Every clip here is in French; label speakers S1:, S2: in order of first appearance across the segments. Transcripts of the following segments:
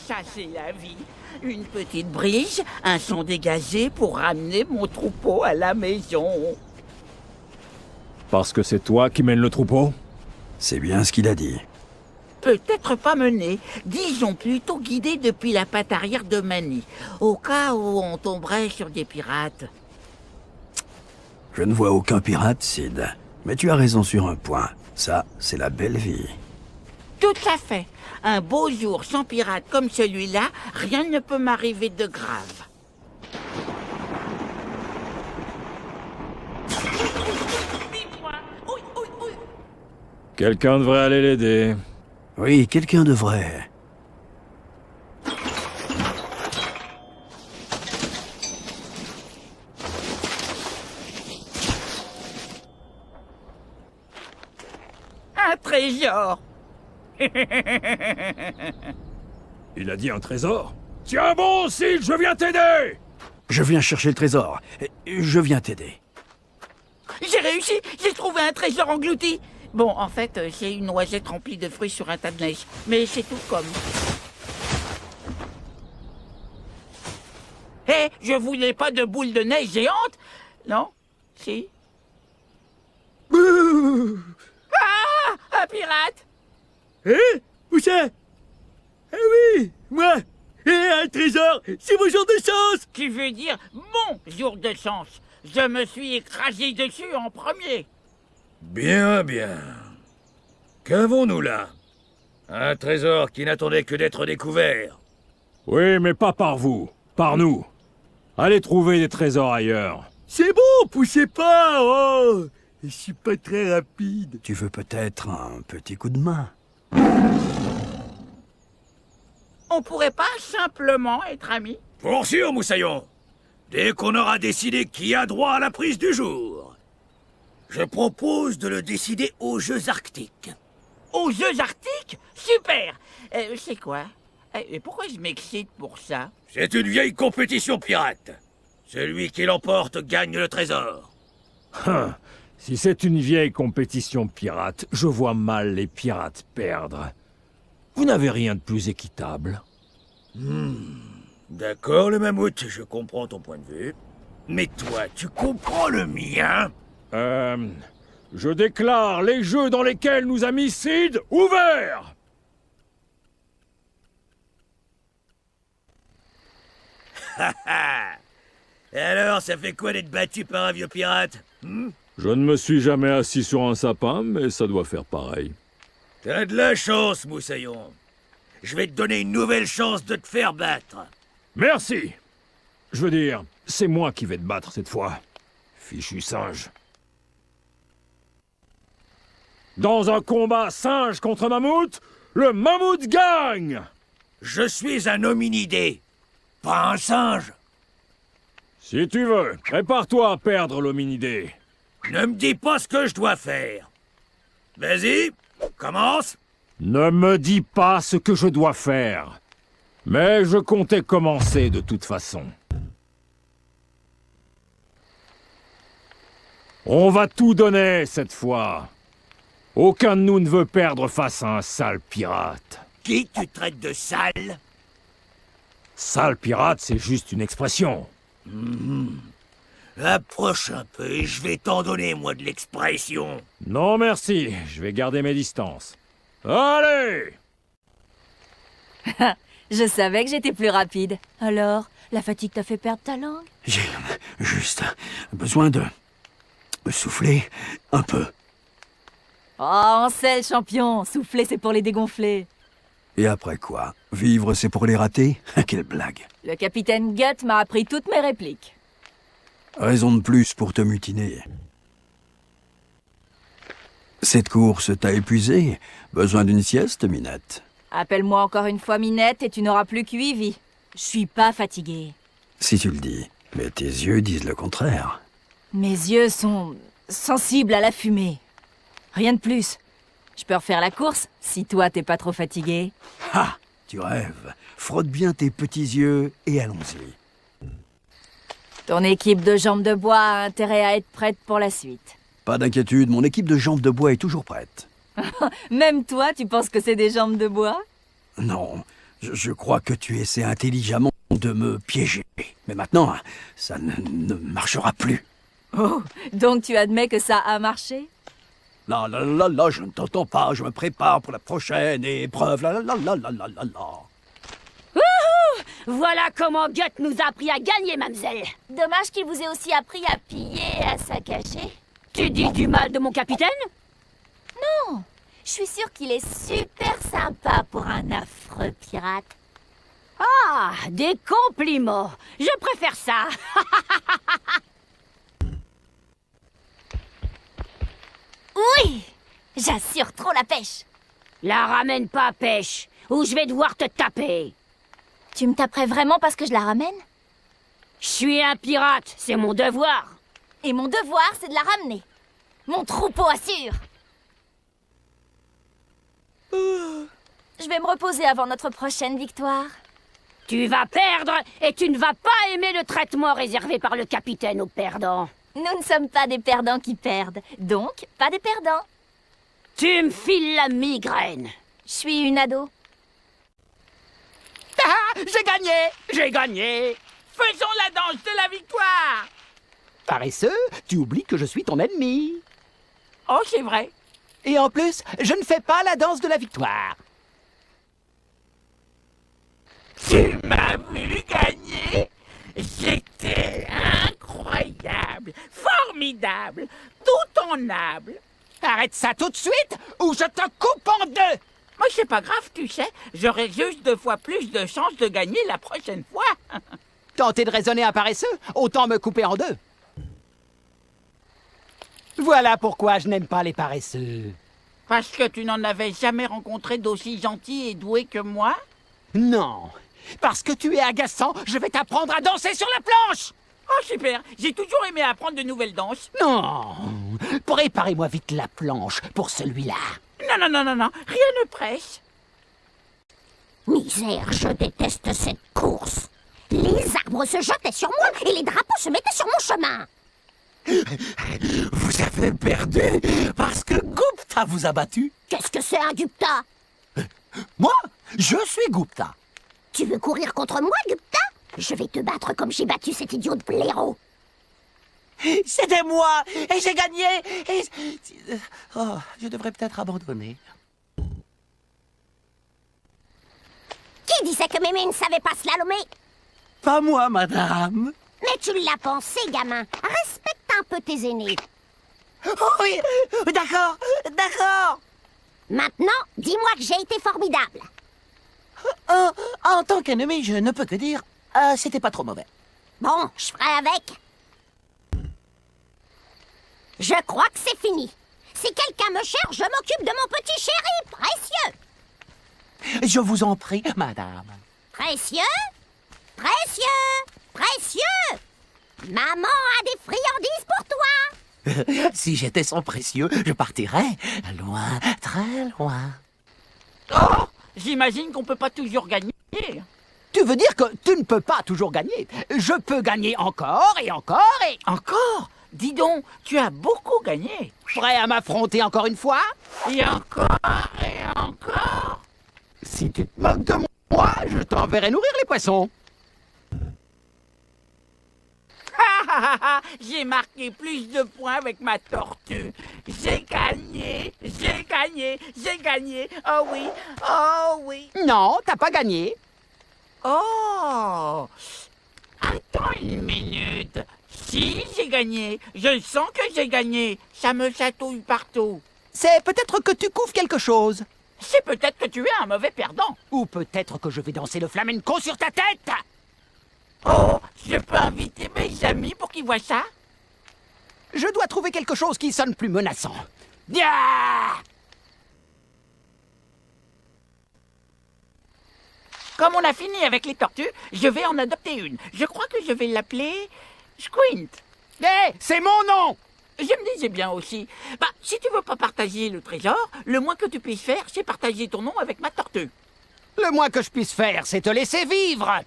S1: ça c'est la vie. Une petite brise, un son dégagé pour ramener mon troupeau à la maison.
S2: Parce que c'est toi qui mènes le troupeau?
S3: C'est bien ce qu'il a dit.
S1: Peut-être pas mené, disons plutôt guidé depuis la patte arrière de Manny, au cas où on tomberait sur des pirates.
S3: Je ne vois aucun pirate, Sid. Mais tu as raison sur un point. Ça, c'est la belle vie.
S1: Tout à fait. Un beau jour sans pirate comme celui-là, rien ne peut m'arriver de grave.
S2: Quelqu'un devrait aller l'aider.
S3: Oui, quelqu'un devrait.
S1: Un trésor.
S2: Il a dit un trésor? Tiens bon, Sid, je viens t'aider!
S3: Je viens chercher le trésor. Je viens t'aider.
S1: J'ai réussi. J'ai trouvé un trésor englouti. Bon, en fait, c'est une noisette remplie de fruits sur un tas de neige. Mais c'est tout comme. Hé, je voulais pas de boule de neige géante? Non? Si? Ah! Un pirate!
S4: Hein? Où ça? Ah oui, moi! Et un trésor! C'est mon jour de chance!
S1: Tu veux dire mon jour de chance? Je me suis écrasé dessus en premier.
S5: Bien, bien. Qu'avons-nous là? Un trésor qui n'attendait que d'être découvert.
S2: Oui, mais pas par vous. Par nous. Allez trouver des trésors ailleurs.
S4: C'est bon, poussez pas! Oh! Je suis pas très rapide.
S3: Tu veux peut-être un petit coup de main?
S1: On pourrait pas simplement être amis?
S5: Pour sûr, Moussaillon. Dès qu'on aura décidé qui a droit à la prise du jour. Je propose de le décider aux Jeux Arctiques.
S1: Aux Jeux Arctiques? Super! C'est quoi? Pourquoi je m'excite pour ça?
S5: C'est une vieille compétition pirate. Celui qui l'emporte gagne le trésor.
S2: Si c'est une vieille compétition pirate, je vois mal les pirates perdre. Vous n'avez rien de plus équitable.
S5: D'accord, le mammouth, je comprends ton point de vue. Mais toi, tu comprends le mien?
S2: Je déclare les jeux dans lesquels nous a mis Sid ouverts!
S5: Et alors, ça fait quoi d'être battu par un vieux pirate?
S2: Je ne me suis jamais assis sur un sapin, mais ça doit faire pareil.
S5: T'as de la chance, Moussaillon. Je vais te donner une nouvelle chance de te faire battre.
S2: Merci! Je veux dire, c'est moi qui vais te battre cette fois. Fichu singe. Dans un combat singe contre mammouth, le mammouth gagne!
S5: Je suis un hominidé, pas un singe.
S2: Si tu veux, prépare-toi à perdre l'hominidé.
S5: Ne me dis pas ce que je dois faire. Vas-y, commence.
S2: Ne me dis pas ce que je dois faire. Mais je comptais commencer de toute façon. On va tout donner cette fois. Aucun de nous ne veut perdre face à un sale pirate.
S5: Qui tu traites de sale?
S2: Sale pirate, c'est juste une expression.
S5: Approche un peu et je vais t'en donner, moi, de l'expression.
S2: Non merci, je vais garder mes distances. Allez!
S6: Je savais que j'étais plus rapide. Alors, la fatigue t'a fait perdre ta langue?
S3: J'ai juste besoin de me souffler un peu.
S6: Oh, on sait, le champion. Souffler, c'est pour les dégonfler.
S3: Et après quoi? Vivre, c'est pour les rater? Quelle blague.
S6: Le capitaine Gut m'a appris toutes mes répliques.
S3: Raison de plus pour te mutiner. Cette course t'a épuisé? Besoin d'une sieste, Minette?
S6: Appelle-moi encore une fois Minette et tu n'auras plus qu'Ivy. Je suis pas fatiguée.
S3: Si tu le dis, mais tes yeux disent le contraire.
S6: Mes yeux sont sensibles à la fumée. Rien de plus. Je peux refaire la course, si toi t'es pas trop fatigué.
S3: Ha! Tu rêves. Frotte bien tes petits yeux et allons-y.
S6: Ton équipe de jambes de bois a intérêt à être prête pour la suite.
S3: Pas d'inquiétude, mon équipe de jambes de bois est toujours prête.
S6: Même toi, tu penses que c'est des jambes de bois?
S3: Non, Je crois que tu essaies intelligemment de me piéger. Mais maintenant, ça ne marchera plus.
S6: Oh, donc tu admets que ça a marché?
S3: Là, je ne t'entends pas. Je me prépare pour la prochaine épreuve. Là.
S7: Voilà comment Gut nous a appris à gagner, mademoiselle.
S8: Dommage qu'il vous ait aussi appris à piller et à saccager.
S7: Tu dis du mal de mon capitaine?
S8: Non, je suis sûre qu'il est super sympa pour un affreux pirate.
S7: Ah, des compliments. Je préfère ça.
S8: Oui, j'assure trop la pêche.
S7: La ramène pas, pêche, ou je vais devoir te taper.
S8: Tu me taperais vraiment parce que je la ramène?
S7: Je suis un pirate, c'est mon devoir.
S8: Et mon devoir, c'est de la ramener. Mon troupeau assure. Je vais me reposer avant notre prochaine victoire.
S7: Tu vas perdre et tu ne vas pas aimer le traitement réservé par le capitaine aux perdants.
S8: Nous ne sommes pas des perdants qui perdent, donc pas des perdants.
S7: Tu me files la migraine.
S8: Je suis une ado.
S1: Ah, j'ai gagné. Faisons la danse de la victoire.
S9: Paresseux, tu oublies que je suis ton ennemi.
S1: Oh, c'est vrai.
S9: Et en plus, je ne fais pas la danse de la victoire.
S1: Tu m'as vu gagner. J'étais incroyable, formidable, tout en âme.
S9: Arrête ça tout de suite ou je te coupe en deux.
S1: Moi, c'est pas grave, tu sais. J'aurai juste 2 fois plus de chances de gagner la prochaine fois.
S9: Tenter de raisonner un paresseux, autant me couper en deux. Voilà pourquoi je n'aime pas les paresseux.
S1: Parce que tu n'en avais jamais rencontré d'aussi gentil et doué que moi?
S9: Non, parce que tu es agaçant, je vais t'apprendre à danser sur la planche.
S1: Oh, super. J'ai toujours aimé apprendre de nouvelles danses.
S9: Non, préparez-moi vite la planche pour celui-là.
S1: Non, rien ne presse.
S7: Misère, je déteste cette course. Les arbres se jetaient sur moi et les drapeaux se mettaient sur mon chemin.
S3: Vous avez perdu parce que Gupta vous a battu.
S7: Qu'est-ce que c'est un Gupta?
S3: Moi, je suis Gupta.
S7: Tu veux courir contre moi, Gupta? Je vais te battre comme j'ai battu cet idiot de blaireau.
S9: C'était moi et j'ai gagné. Oh, je devrais peut-être abandonner.
S7: Qui disait que Mémé ne savait pas slalomer?
S3: Pas moi, madame.
S7: Mais tu l'as pensé, gamin. Respecte un peu tes aînés.
S9: Oh oui, d'accord.
S7: Maintenant, dis-moi que j'ai été formidable.
S9: En tant qu'ennemi, je ne peux que dire, c'était pas trop mauvais.
S7: Bon, je ferai avec. Je crois que c'est fini. Si quelqu'un me cherche, je m'occupe de mon petit chéri précieux.
S9: Je vous en prie, madame.
S7: Précieux? Maman a des friandises pour toi.
S9: Si j'étais son précieux, je partirais loin, très loin.
S1: Oh, j'imagine qu'on peut pas toujours gagner.
S9: Tu veux dire que tu ne peux pas toujours gagner? Je peux gagner encore et encore et...
S1: Encore? Dis donc, tu as beaucoup gagné.
S9: Prêt à m'affronter encore une fois?
S1: Et encore et encore.
S9: Si tu te moques de moi, je t'enverrai nourrir les poissons.
S1: J'ai marqué plus de points avec ma tortue. J'ai gagné. Oh oui.
S9: Non, t'as pas gagné.
S1: Oh. Attends une minute. Si, j'ai gagné. Je sens que j'ai gagné. Ça me chatouille partout.
S9: C'est peut-être que tu couvres quelque chose.
S1: C'est peut-être que tu es un mauvais perdant.
S9: Ou peut-être que je vais danser le flamenco sur ta tête.
S1: Oh, je peux inviter mes amis pour qu'ils voient ça?
S9: Je dois trouver quelque chose qui sonne plus menaçant. Yeah!
S1: Comme on a fini avec les tortues, je vais en adopter une. Je crois que je vais l'appeler Squint.
S9: Hé, c'est mon nom!
S1: Je me disais bien aussi. Bah, si tu veux pas partager le trésor, le moins que tu puisses faire, c'est partager ton nom avec ma tortue.
S9: Le moins que je puisse faire, c'est te laisser vivre.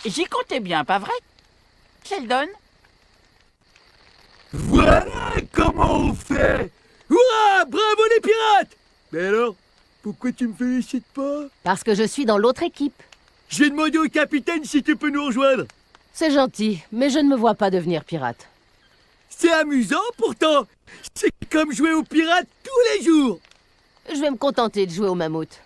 S1: J'y comptais bien, pas vrai, Sheldon?
S4: Voilà comment on fait. Hurrah! Bravo les pirates! Mais alors, Pourquoi tu me félicites pas?
S10: Parce que je suis dans l'autre équipe.
S4: J'ai demandé au capitaine si tu peux nous rejoindre.
S10: C'est gentil, mais je ne me vois pas devenir pirate.
S4: C'est amusant pourtant. C'est comme jouer aux pirates tous les jours.
S10: Je vais me contenter de jouer au mammouth.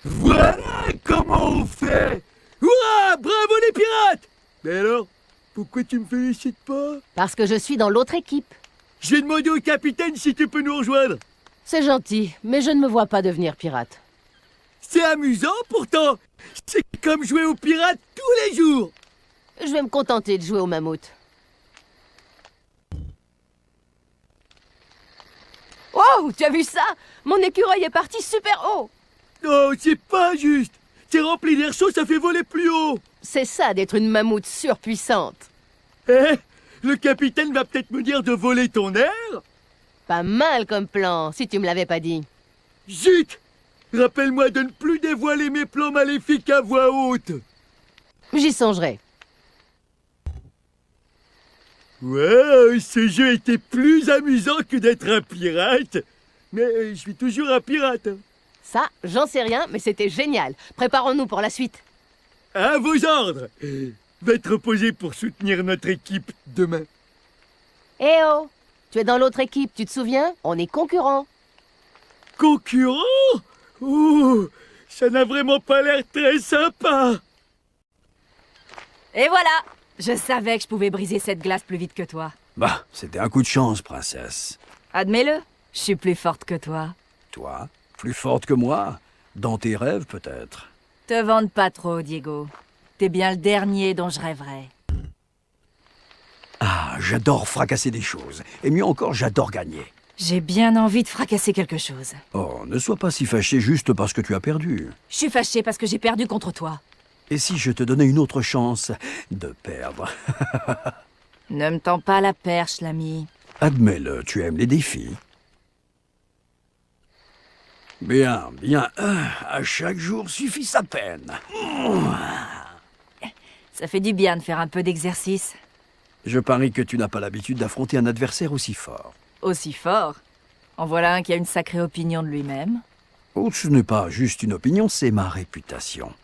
S4: Voilà comment on fait. Ouah, bravo les pirates. Mais alors, pourquoi tu me félicites pas?
S10: Parce que je suis dans l'autre équipe.
S4: J'ai demandé au capitaine si tu peux nous rejoindre.
S10: C'est gentil, mais je ne me vois pas devenir pirate.
S4: C'est amusant pourtant. C'est comme jouer aux pirates tous les jours.
S10: Je vais me contenter de jouer au mammouth. Wow, tu as vu ça? Mon écureuil est parti super haut.
S4: Non, c'est pas juste. C'est rempli d'air chaud, ça fait voler plus haut.
S10: C'est ça d'être une mammouth surpuissante.
S4: Eh, le capitaine va peut-être me dire de voler ton air.
S10: Pas mal comme plan, si tu me l'avais pas dit.
S4: Zut! Rappelle-moi de ne plus dévoiler mes plans maléfiques à voix haute.
S10: J'y songerai.
S4: Ouais, ce jeu était plus amusant que d'être un pirate. Mais je suis toujours un pirate.
S10: Ça, j'en sais rien, mais c'était génial. Préparons-nous pour la suite.
S4: À vos ordres. Va te reposer pour soutenir notre équipe demain.
S10: Eh oh! Tu es dans l'autre équipe, tu te souviens? On est concurrents.
S4: Concurrent? Oh, ça n'a vraiment pas l'air très sympa.
S6: Et voilà! Je savais que je pouvais briser cette glace plus vite que toi.
S3: Bah, c'était un coup de chance, princesse.
S6: Admets-le, je suis plus forte que toi.
S3: Toi, plus forte que moi? Dans tes rêves, peut-être.
S6: Te vante pas trop, Diego. T'es bien le dernier dont je rêverais.
S3: Ah, j'adore fracasser des choses. Et mieux encore, j'adore gagner.
S6: J'ai bien envie de fracasser quelque chose.
S3: Oh, ne sois pas si fâché juste parce que tu as perdu.
S6: Je suis fâchée parce que j'ai perdu contre toi.
S3: Et si je te donnais une autre chance de perdre?
S6: Ne me tends pas la perche, l'ami.
S3: Admets-le, tu aimes les défis. Bien, bien. À chaque jour suffit sa peine.
S6: Ça fait du bien de faire un peu d'exercice.
S3: Je parie que tu n'as pas l'habitude d'affronter un adversaire aussi fort.
S6: Aussi fort. En voilà un qui a une sacrée opinion de lui-même.
S3: Oh, ce n'est pas juste une opinion, c'est ma réputation.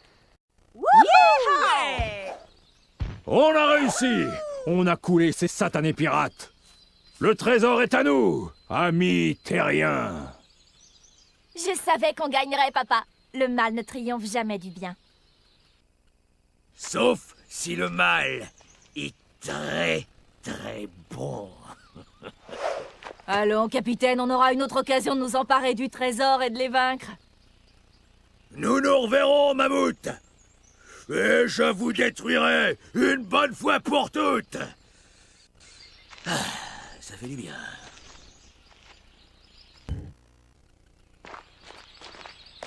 S2: On a réussi! On a coulé ces satanés pirates! Le trésor est à nous, amis terriens!
S8: Je savais qu'on gagnerait, papa. Le mal ne triomphe jamais du bien.
S5: Sauf si le mal est très, très bon.
S6: Allons, capitaine, on aura une autre occasion de nous emparer du trésor et de les vaincre.
S5: Nous nous reverrons, mammouth. Et je vous détruirai une bonne fois pour toutes. Ah, ça fait du bien.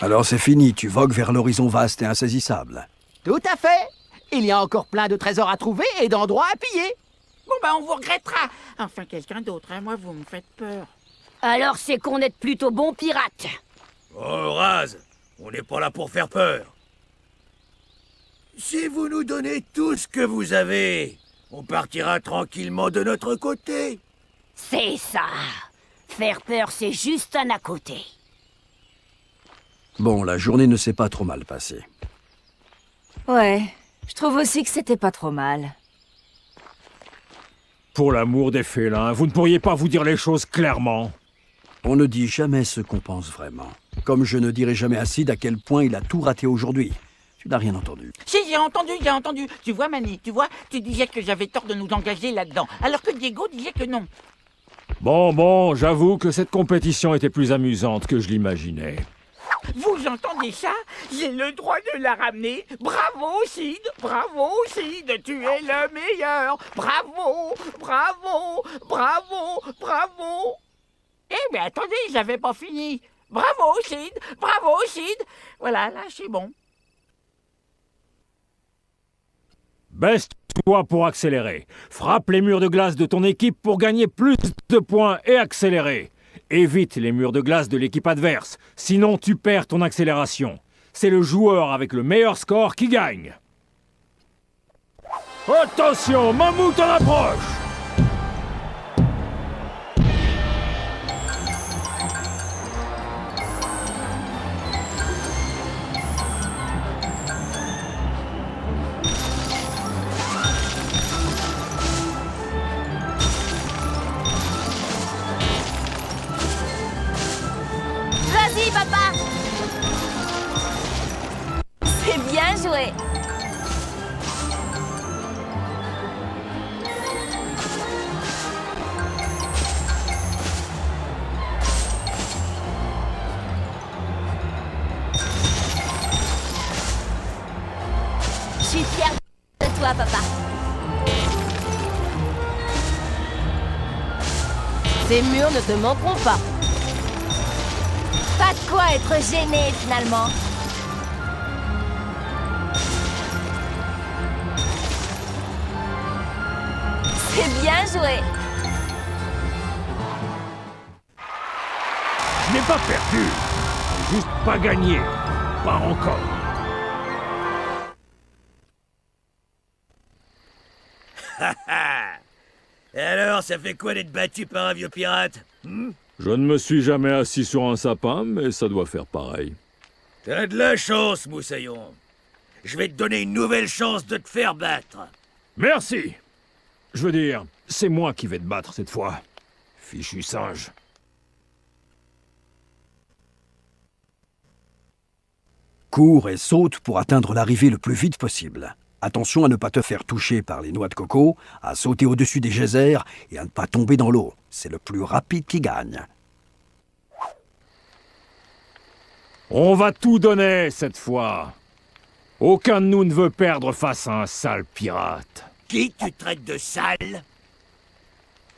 S3: Alors c'est fini, tu vogues vers l'horizon vaste et insaisissable.
S9: Tout à fait. Il y a encore plein de trésors à trouver et d'endroits à piller.
S1: Bon, ben, on vous regrettera. Enfin, quelqu'un d'autre, hein. Moi, vous me faites peur.
S7: Alors c'est qu'on est plutôt bons pirates.
S5: Oh, Raz, on n'est pas là pour faire peur. Si vous nous donnez tout ce que vous avez, on partira tranquillement de notre côté.
S7: C'est ça. Faire peur, c'est juste un à côté.
S3: Bon, la journée ne s'est pas trop mal passée.
S6: Ouais, je trouve aussi que c'était pas trop mal.
S2: Pour l'amour des félins, vous ne pourriez pas vous dire les choses clairement?
S3: On ne dit jamais ce qu'on pense vraiment. Comme je ne dirai jamais à Sid à quel point il a tout raté aujourd'hui. Tu n'as rien entendu.
S1: Si, j'ai entendu. Tu vois, Manny, tu disais que j'avais tort de nous engager là-dedans, alors que Diego disait que non.
S2: Bon, j'avoue que cette compétition était plus amusante que je l'imaginais.
S1: Vous entendez ça? J'ai le droit de la ramener. Bravo, Sid, tu es le meilleur. Bravo. Eh, mais attendez, j'avais pas fini. Bravo, Sid. Voilà, là, c'est bon.
S2: Baisse-toi pour accélérer. Frappe les murs de glace de ton équipe pour gagner plus de points et accélérer. Évite les murs de glace de l'équipe adverse, sinon tu perds ton accélération. C'est le joueur avec le meilleur score qui gagne. Attention, Mammouth en approche!
S10: Ces murs ne te manqueront pas.
S8: Pas de quoi être gêné, finalement. C'est bien joué.
S2: Je n'ai pas perdu. Juste pas gagné. Pas encore.
S5: Et alors, ça fait quoi d'être battu par un vieux pirate?
S2: Je ne me suis jamais assis sur un sapin, mais ça doit faire pareil.
S5: T'as de la chance, Moussaillon. Je vais te donner une nouvelle chance de te faire battre.
S2: Merci. Je veux dire, c'est moi qui vais te battre cette fois. Fichu singe.
S3: Cours et saute pour atteindre l'arrivée le plus vite possible. Attention à ne pas te faire toucher par les noix de coco, à sauter au-dessus des geysers et à ne pas tomber dans l'eau. C'est le plus rapide qui gagne.
S2: On va tout donner cette fois. Aucun de nous ne veut perdre face à un sale pirate.
S5: Qui tu traites de sale?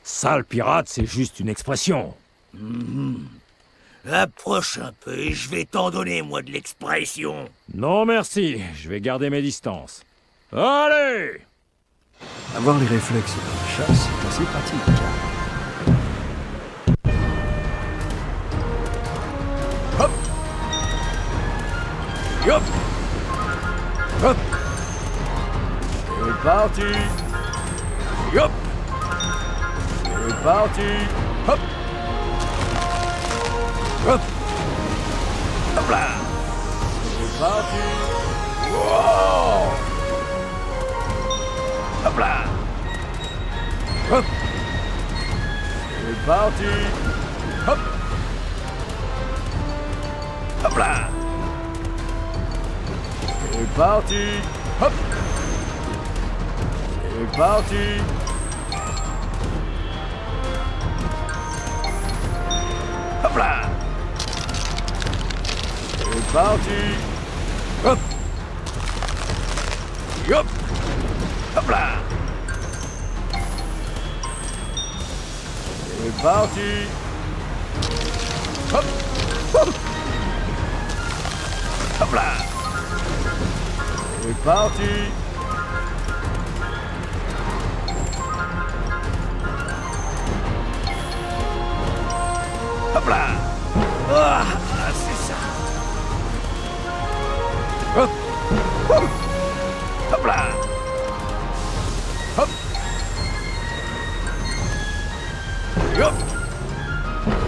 S2: Sale pirate, c'est juste une expression.
S5: Approche un peu et je vais t'en donner, moi, de l'expression.
S2: Non merci, je vais garder mes distances. Allez!
S3: Avoir les réflexes de la chasse, c'est assez pratique.
S5: Hop! Hop! Hop!
S3: C'est parti!
S5: Hop!
S3: C'est parti!
S5: Hop! Hop! Hop là!
S3: C'est parti!
S5: Wow! Hop là! Hop!
S3: C'est parti!
S5: Hop! Hop là!
S3: C'est parti!
S5: Hop!
S3: C'est parti!
S5: Hop là!
S3: C'est parti!
S5: Hop! Hop! Hop là!
S3: C'est parti!
S5: Hop! Hop! Hop là!
S3: C'est parti!
S5: Hop là! Ah, c'est ça! Hop! Hop! Hop là! Hop! Hop!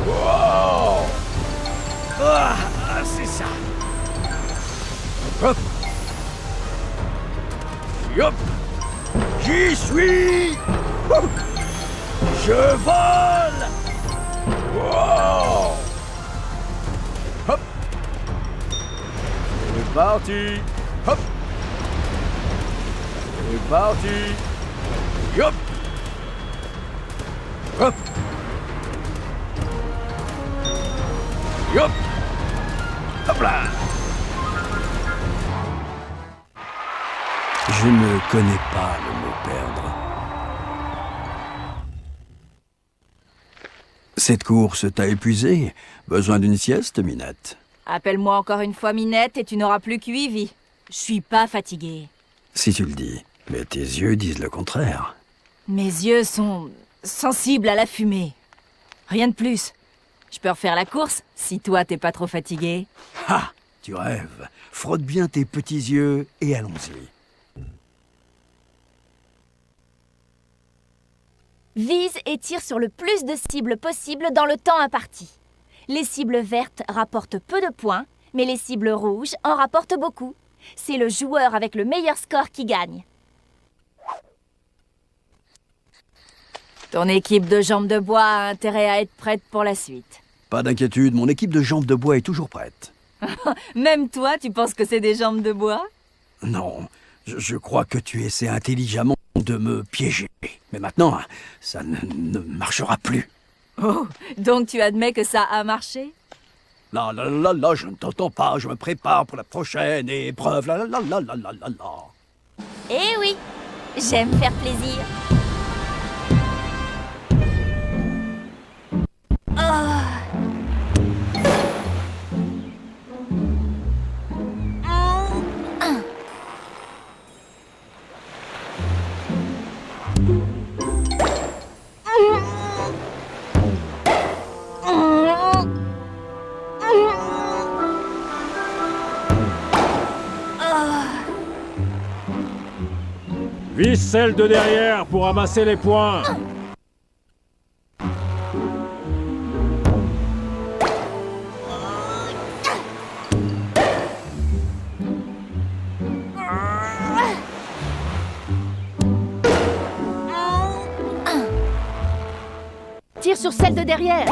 S5: Wow! Ah, c'est ça! Hop! Hop! J'y suis! Hop! Je vole! Wow! Hop!
S3: C'est parti!
S5: Hop!
S3: C'est parti!
S5: Hop! Hop! Hop! Hop là!
S3: Je ne connais pas le mot perdre. Cette course t'a épuisé. Besoin d'une sieste, Minette?
S6: Appelle-moi encore une fois Minette et tu n'auras plus qu'Ivy. Je suis pas fatiguée.
S3: Si tu le dis. Mais tes yeux disent le contraire.
S6: Mes yeux sont sensibles à la fumée. Rien de plus. Je peux refaire la course, si toi t'es pas trop fatigué.
S3: Ha! Tu rêves. Frotte bien tes petits yeux et allons-y.
S8: Vise et tire sur le plus de cibles possible dans le temps imparti. Les cibles vertes rapportent peu de points, mais les cibles rouges en rapportent beaucoup. C'est le joueur avec le meilleur score qui gagne.
S6: Ton équipe de jambes de bois a intérêt à être prête pour la suite.
S3: Pas d'inquiétude, mon équipe de jambes de bois est toujours prête.
S6: Même toi, tu penses que c'est des jambes de bois?
S3: Non, je crois que tu essaies intelligemment de me piéger. Mais maintenant, ça ne marchera plus.
S6: Oh, donc tu admets que ça a marché?
S3: Là, je ne t'entends pas, je me prépare pour la prochaine épreuve. Là.
S8: Eh oui, j'aime faire plaisir.
S2: Vise celle de derrière pour ramasser les points.
S10: Tire sur celle de derrière.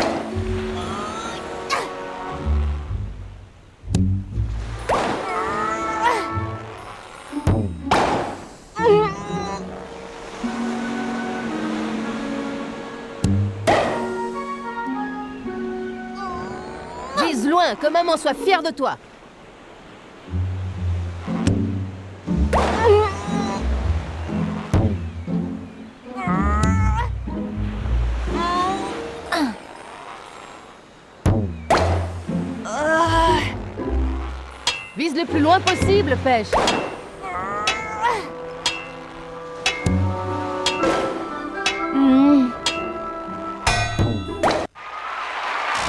S10: Vise loin, que maman soit fière de toi. Vise le plus loin possible, Pêche.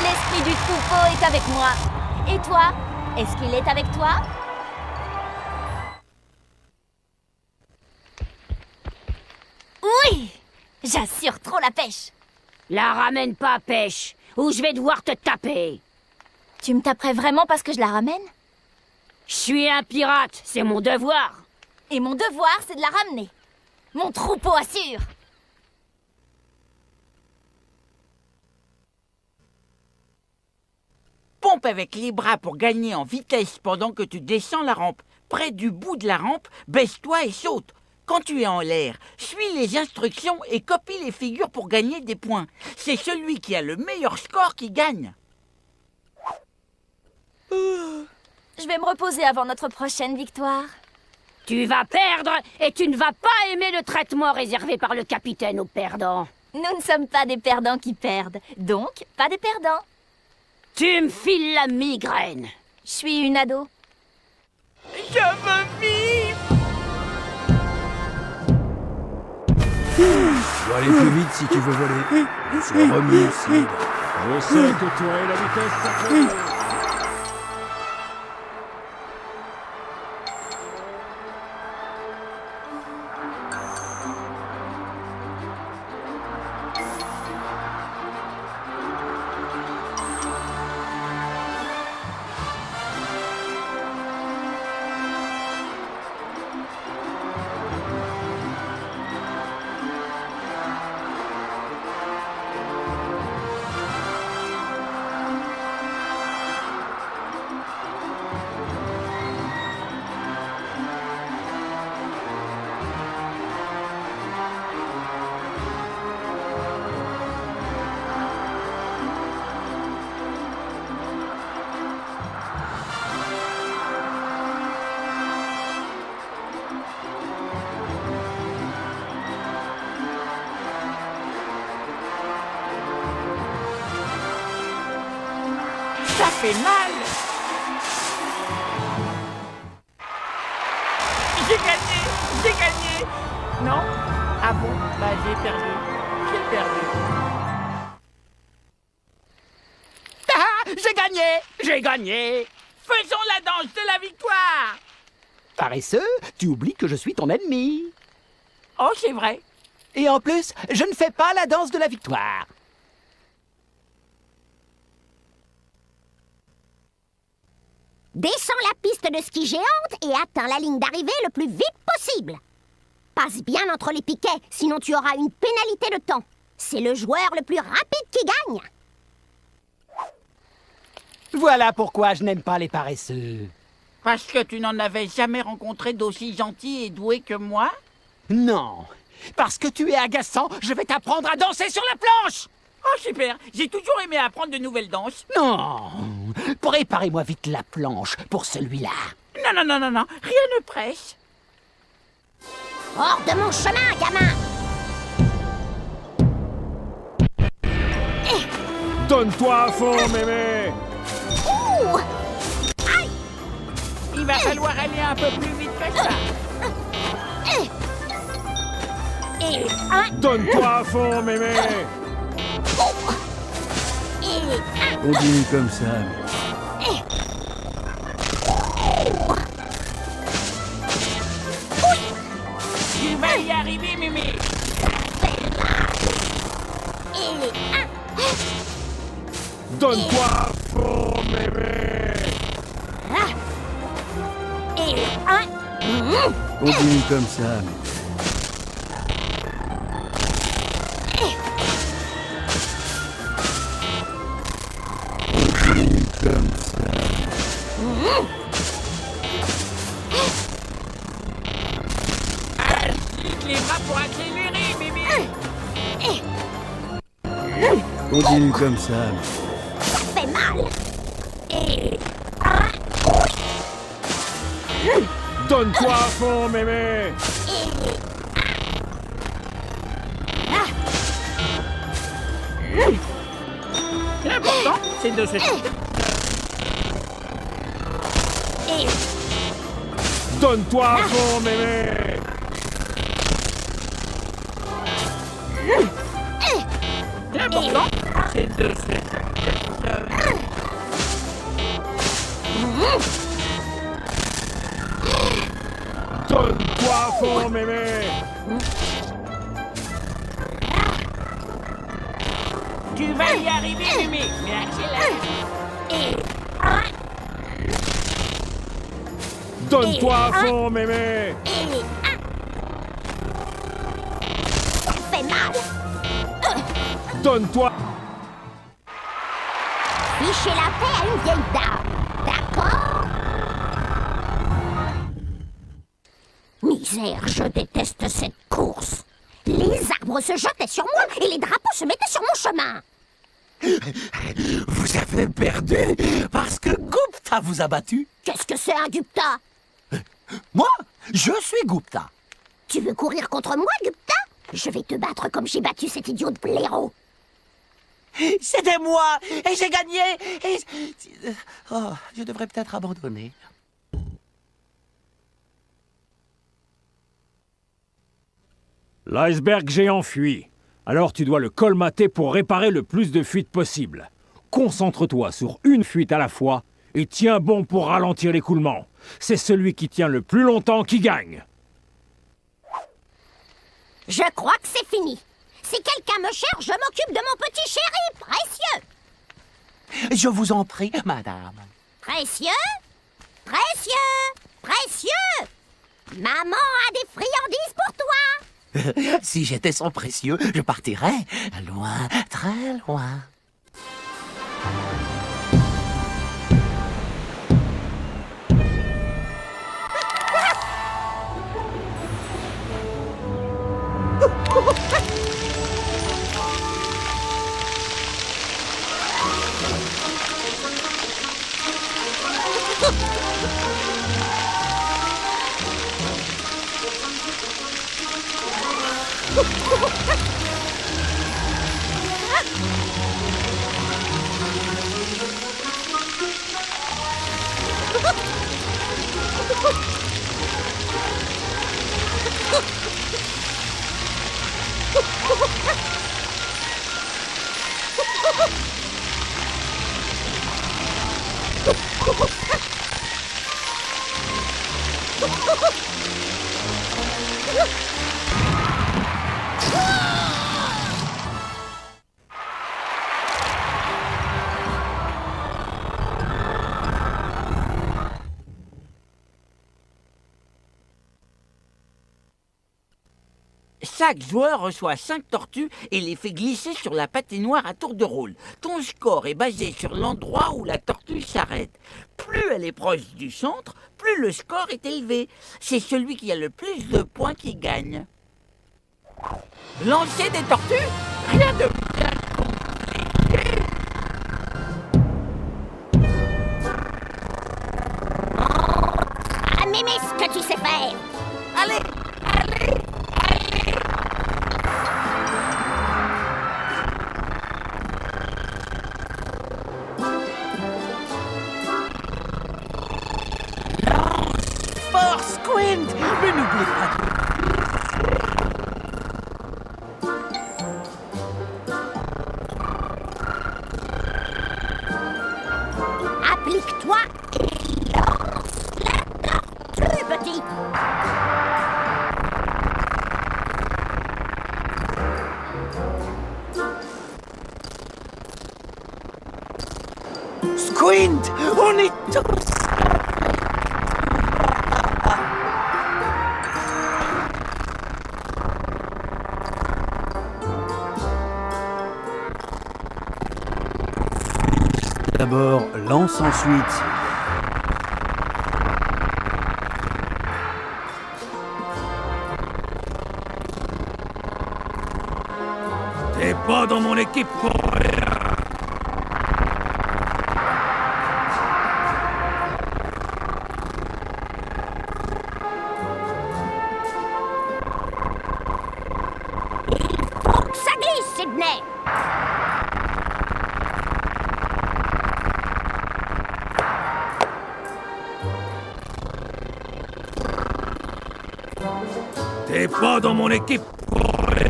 S8: L'esprit du troupeau est avec moi. Et toi? Est-ce qu'il est avec toi? Oui! J'assure trop la pêche.
S7: La ramène pas, Pêche, ou je vais devoir te taper.
S8: Tu me taperais vraiment parce que je la ramène?
S7: Je suis un pirate, c'est mon devoir.
S8: Et mon devoir, c'est de la ramener. Mon troupeau assure.
S1: Pompe avec les bras pour gagner en vitesse pendant que tu descends la rampe. Près du bout de la rampe, baisse-toi et saute. Quand tu es en l'air, suis les instructions et copie les figures pour gagner des points. C'est celui qui a le meilleur score qui gagne.
S8: Je vais me reposer avant notre prochaine victoire.
S7: Tu vas perdre et tu ne vas pas aimer le traitement réservé par le capitaine aux perdants.
S8: Nous ne sommes pas des perdants qui perdent, donc pas des perdants.
S7: Tu me files la migraine.
S8: Je suis une ado.
S1: Je veux vivre!
S3: Tu dois aller plus vite si tu veux voler. C'est remue, Sid.
S2: Je sais que tu aurais la vitesse pour voler.
S1: Ça fait mal! J'ai gagné! J'ai gagné! Non? Ah bon? Bah j'ai perdu. J'ai perdu. Ah! J'ai gagné! J'ai gagné! Faisons la danse de la victoire!
S9: Paresseux, tu oublies que je suis ton ennemi.
S1: Oh, c'est vrai.
S9: Et en plus, je ne fais pas la danse de la victoire.
S7: Descends la piste de ski géante et atteins la ligne d'arrivée le plus vite possible. Passe bien entre les piquets, sinon tu auras une pénalité de temps. C'est le joueur le plus rapide qui gagne.
S9: Voilà pourquoi je n'aime pas les paresseux.
S1: Parce que tu n'en avais jamais rencontré d'aussi gentil et doué que moi?
S9: Non, parce que tu es agaçant, je vais t'apprendre à danser sur la planche.
S1: Oh, super! J'ai toujours aimé apprendre de nouvelles danses.
S9: Non, préparez-moi vite la planche pour celui-là.
S1: Non, non, non, non, non, rien ne presse.
S7: Hors de mon chemin, gamin!
S2: Donne-toi à fond, mémé!
S7: Ouh! Aïe!
S1: Il va falloir aller un peu plus vite que ça.
S7: Et un,
S2: Donne-toi à fond, mémé!
S7: et un.
S3: Continue comme ça.
S1: Tu vas y arriver, Mimi.
S7: Et
S2: Donne-toi à fond, mémé.
S3: Continue comme ça, mais...
S1: Agite les bras pour accélérer, Mimi.
S3: Continue comme ça, mais...
S7: ça fait mal.
S2: Donne-toi à fond, mémé.
S1: L'important, c'est de se...
S2: Donne-toi à fond, mémé.
S1: L'important, c'est de se...
S2: Donne-toi à fond, mémé.
S1: Tu vas y arriver, Mimi. Mais accélère.
S2: Donne-toi à fond, mémé.
S7: Ça fait mal.
S2: Donne-toi.
S7: Fichez la paix à une vieille dame. D'accord? Misère, je déteste cette course. Les arbres se jetaient sur moi et les drapeaux se mettaient sur mon chemin.
S9: Vous avez perdu parce que Gupta vous a battu.
S7: Qu'est-ce que c'est un Gupta?
S9: Moi, je suis Gupta.
S7: Tu veux courir contre moi, Gupta? Je vais te battre comme j'ai battu cet idiot de blaireau.
S9: C'était moi et j'ai gagné. Oh, je devrais peut-être abandonner.
S2: L'iceberg géant fuit. Alors tu dois le colmater pour réparer le plus de fuites possible. Concentre-toi sur une fuite à la fois et tiens bon pour ralentir l'écoulement. C'est celui qui tient le plus longtemps qui gagne.
S7: Je crois que c'est fini. Si quelqu'un me cherche, je m'occupe de mon petit chéri précieux.
S9: Je vous en prie, madame.
S7: Précieux? Précieux? Précieux? Maman a des friandises pour toi.
S9: Si j'étais son précieux, je partirais loin, très loin.
S1: Chaque joueur reçoit 5 tortues et les fait glisser sur la patinoire à tour de rôle. Ton score est basé sur l'endroit où la tortue s'arrête. Plus elle est proche du centre, plus le score est élevé. C'est celui qui a le plus de points qui gagne. Lancer des tortues? Rien de bien compliqué.
S7: Ah, Mimi, ce que tu sais faire.
S1: Allez, allez, allez.
S9: Force, Squint! Mais n'oublie pas de...
S7: Applique-toi et lance la tortue, petit.
S9: Squint, on est tous...
S3: D'abord, lance ensuite.
S5: T'es pas dans mon équipe pour rien.
S7: Faut que ça glisse, Sydney.
S5: T'es pas dans mon équipe pour rien.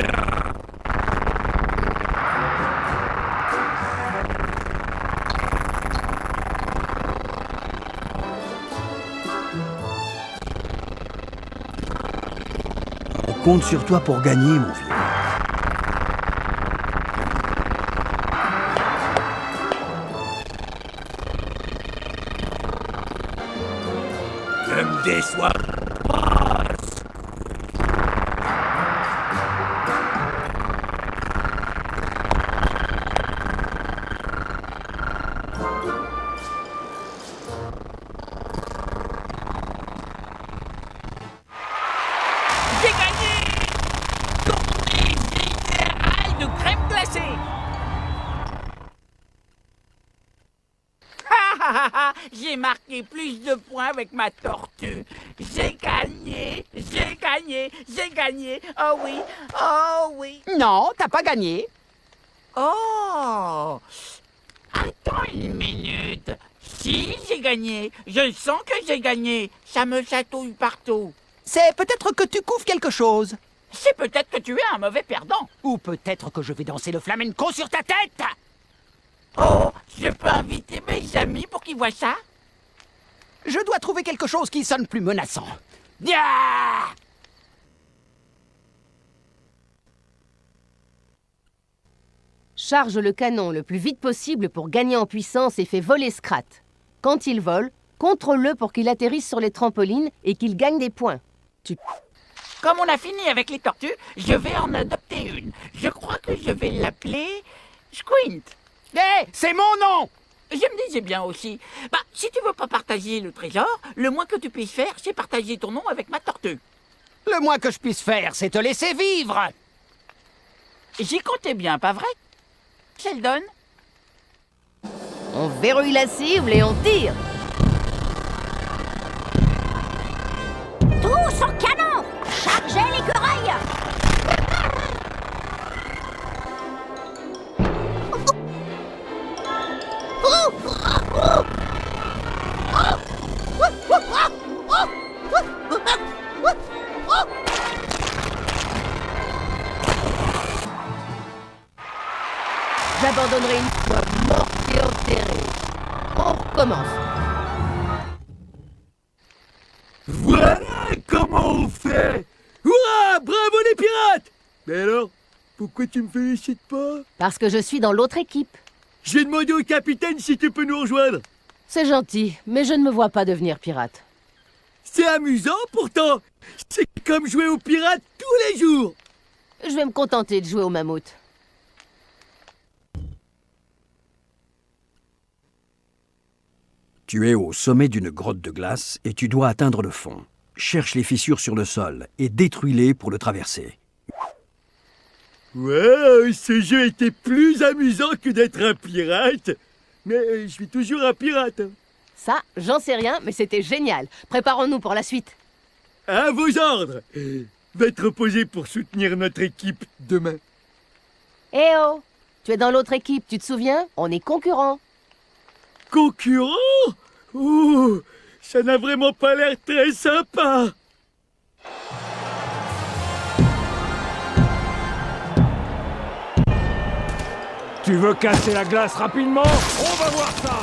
S3: On compte sur toi pour gagner, mon vieux.
S5: Ne me déçois pas.
S1: J'ai gagné! Tournée générale de crème glacée! J'ai marqué plus de points avec ma tortue. J'ai gagné! J'ai gagné! J'ai gagné! Oh oui! Oh oui!
S9: Non, t'as pas gagné.
S1: Oh! Attends une minute! Si, j'ai gagné! Je sens que j'ai gagné! Ça me chatouille partout!
S9: C'est peut-être que tu couvres quelque chose.
S1: C'est peut-être que tu es un mauvais perdant!
S9: Ou peut-être que je vais danser le flamenco sur ta tête.
S1: Oh! Je peux inviter mes amis pour qu'ils voient ça?
S9: Je dois trouver quelque chose qui sonne plus menaçant.
S1: Ah!
S10: Charge le canon le plus vite possible pour gagner en puissance et fais voler Scrat. Quand il vole, contrôle-le pour qu'il atterrisse sur les trampolines et qu'il gagne des points.
S1: Comme on a fini avec les tortues, je vais en adopter une. Je crois que je vais l'appeler Squint.
S9: Hé, c'est mon nom.
S1: Je me disais bien aussi. Bah, si tu veux pas partager le trésor, le moins que tu puisses faire, c'est partager ton nom avec ma tortue.
S9: Le moins que je puisse faire, c'est te laisser vivre.
S1: J'y comptais bien, pas vrai, Sheldon?
S10: On verrouille la cible et on tire.
S7: Tous au canon! Chargez l'écureuil!
S10: J'abandonnerai une fois mort et enterré. On recommence.
S4: Voilà comment on fait. Ouah, bravo les pirates. Mais alors, pourquoi tu me félicites pas?
S10: Parce que je suis dans l'autre équipe.
S4: J'ai demandé au capitaine si tu peux nous rejoindre.
S10: C'est gentil, mais je ne me vois pas devenir pirate.
S4: C'est amusant pourtant. C'est comme jouer aux pirates tous les jours.
S10: Je vais me contenter de jouer au mammouth.
S3: Tu es au sommet d'une grotte de glace et tu dois atteindre le fond. Cherche les fissures sur le sol et détruis-les pour le traverser.
S4: Ouais, ce jeu était plus amusant que d'être un pirate. Mais je suis toujours un pirate.
S10: Ça, j'en sais rien, mais c'était génial. Préparons-nous pour la suite.
S4: À vos ordres. Va te reposer pour soutenir notre équipe demain.
S10: Eh oh! Tu es dans l'autre équipe, tu te souviens? On est concurrents.
S4: Concurrent? Oh, ça n'a vraiment pas l'air très sympa.
S2: Tu veux casser la glace rapidement? On va voir ça!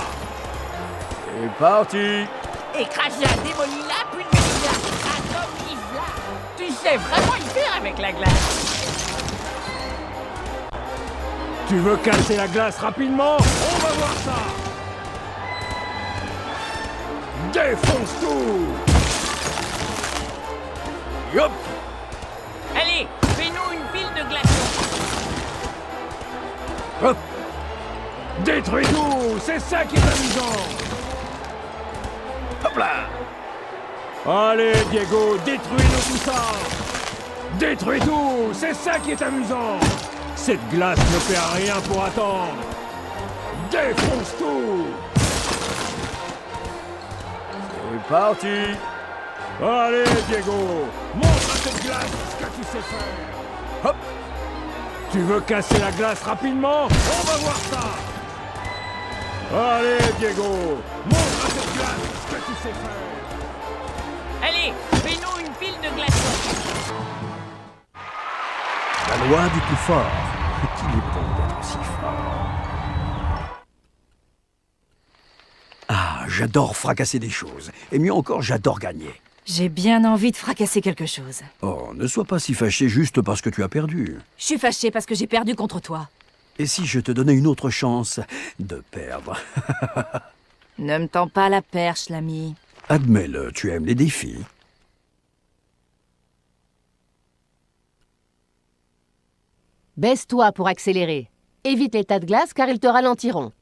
S3: C'est parti!
S1: Écrase-la, démolis-la, pulvérise-la, atomise-la. Tu sais vraiment y faire avec la glace.
S2: Tu veux casser la glace rapidement? On va voir ça!
S5: Défonce tout! Yop!
S1: Allez, fais-nous une pile de glaçons.
S5: Hop!
S2: Détruis tout, c'est ça qui est amusant.
S5: Hop là!
S2: Allez, Diego, détruis-nous tout ça. Détruis tout, c'est ça qui est amusant. Cette glace ne fait rien pour attendre. Défonce tout.
S5: C'est parti!
S2: Allez, Diego, montre à cette glace ce que tu sais faire.
S5: Hop!
S2: Tu veux casser la glace rapidement? On va voir ça. Allez, Diego, montre à cette glace ce que tu sais faire.
S1: Allez, fais-nous une pile de glaçons.
S3: La loi du plus fort. Qu'il est bon d'être si fort. Ah, j'adore fracasser des choses. Et mieux encore, j'adore gagner.
S6: J'ai bien envie de fracasser quelque chose.
S3: Oh, ne sois pas si fâché juste parce que tu as perdu.
S6: Je suis fâchée parce que j'ai perdu contre toi.
S3: Et si je te donnais une autre chance de perdre?
S6: Ne me tends pas la perche, l'ami.
S3: Admets-le, tu aimes les défis.
S10: Baisse-toi pour accélérer. Évite les tas de glace car ils te ralentiront.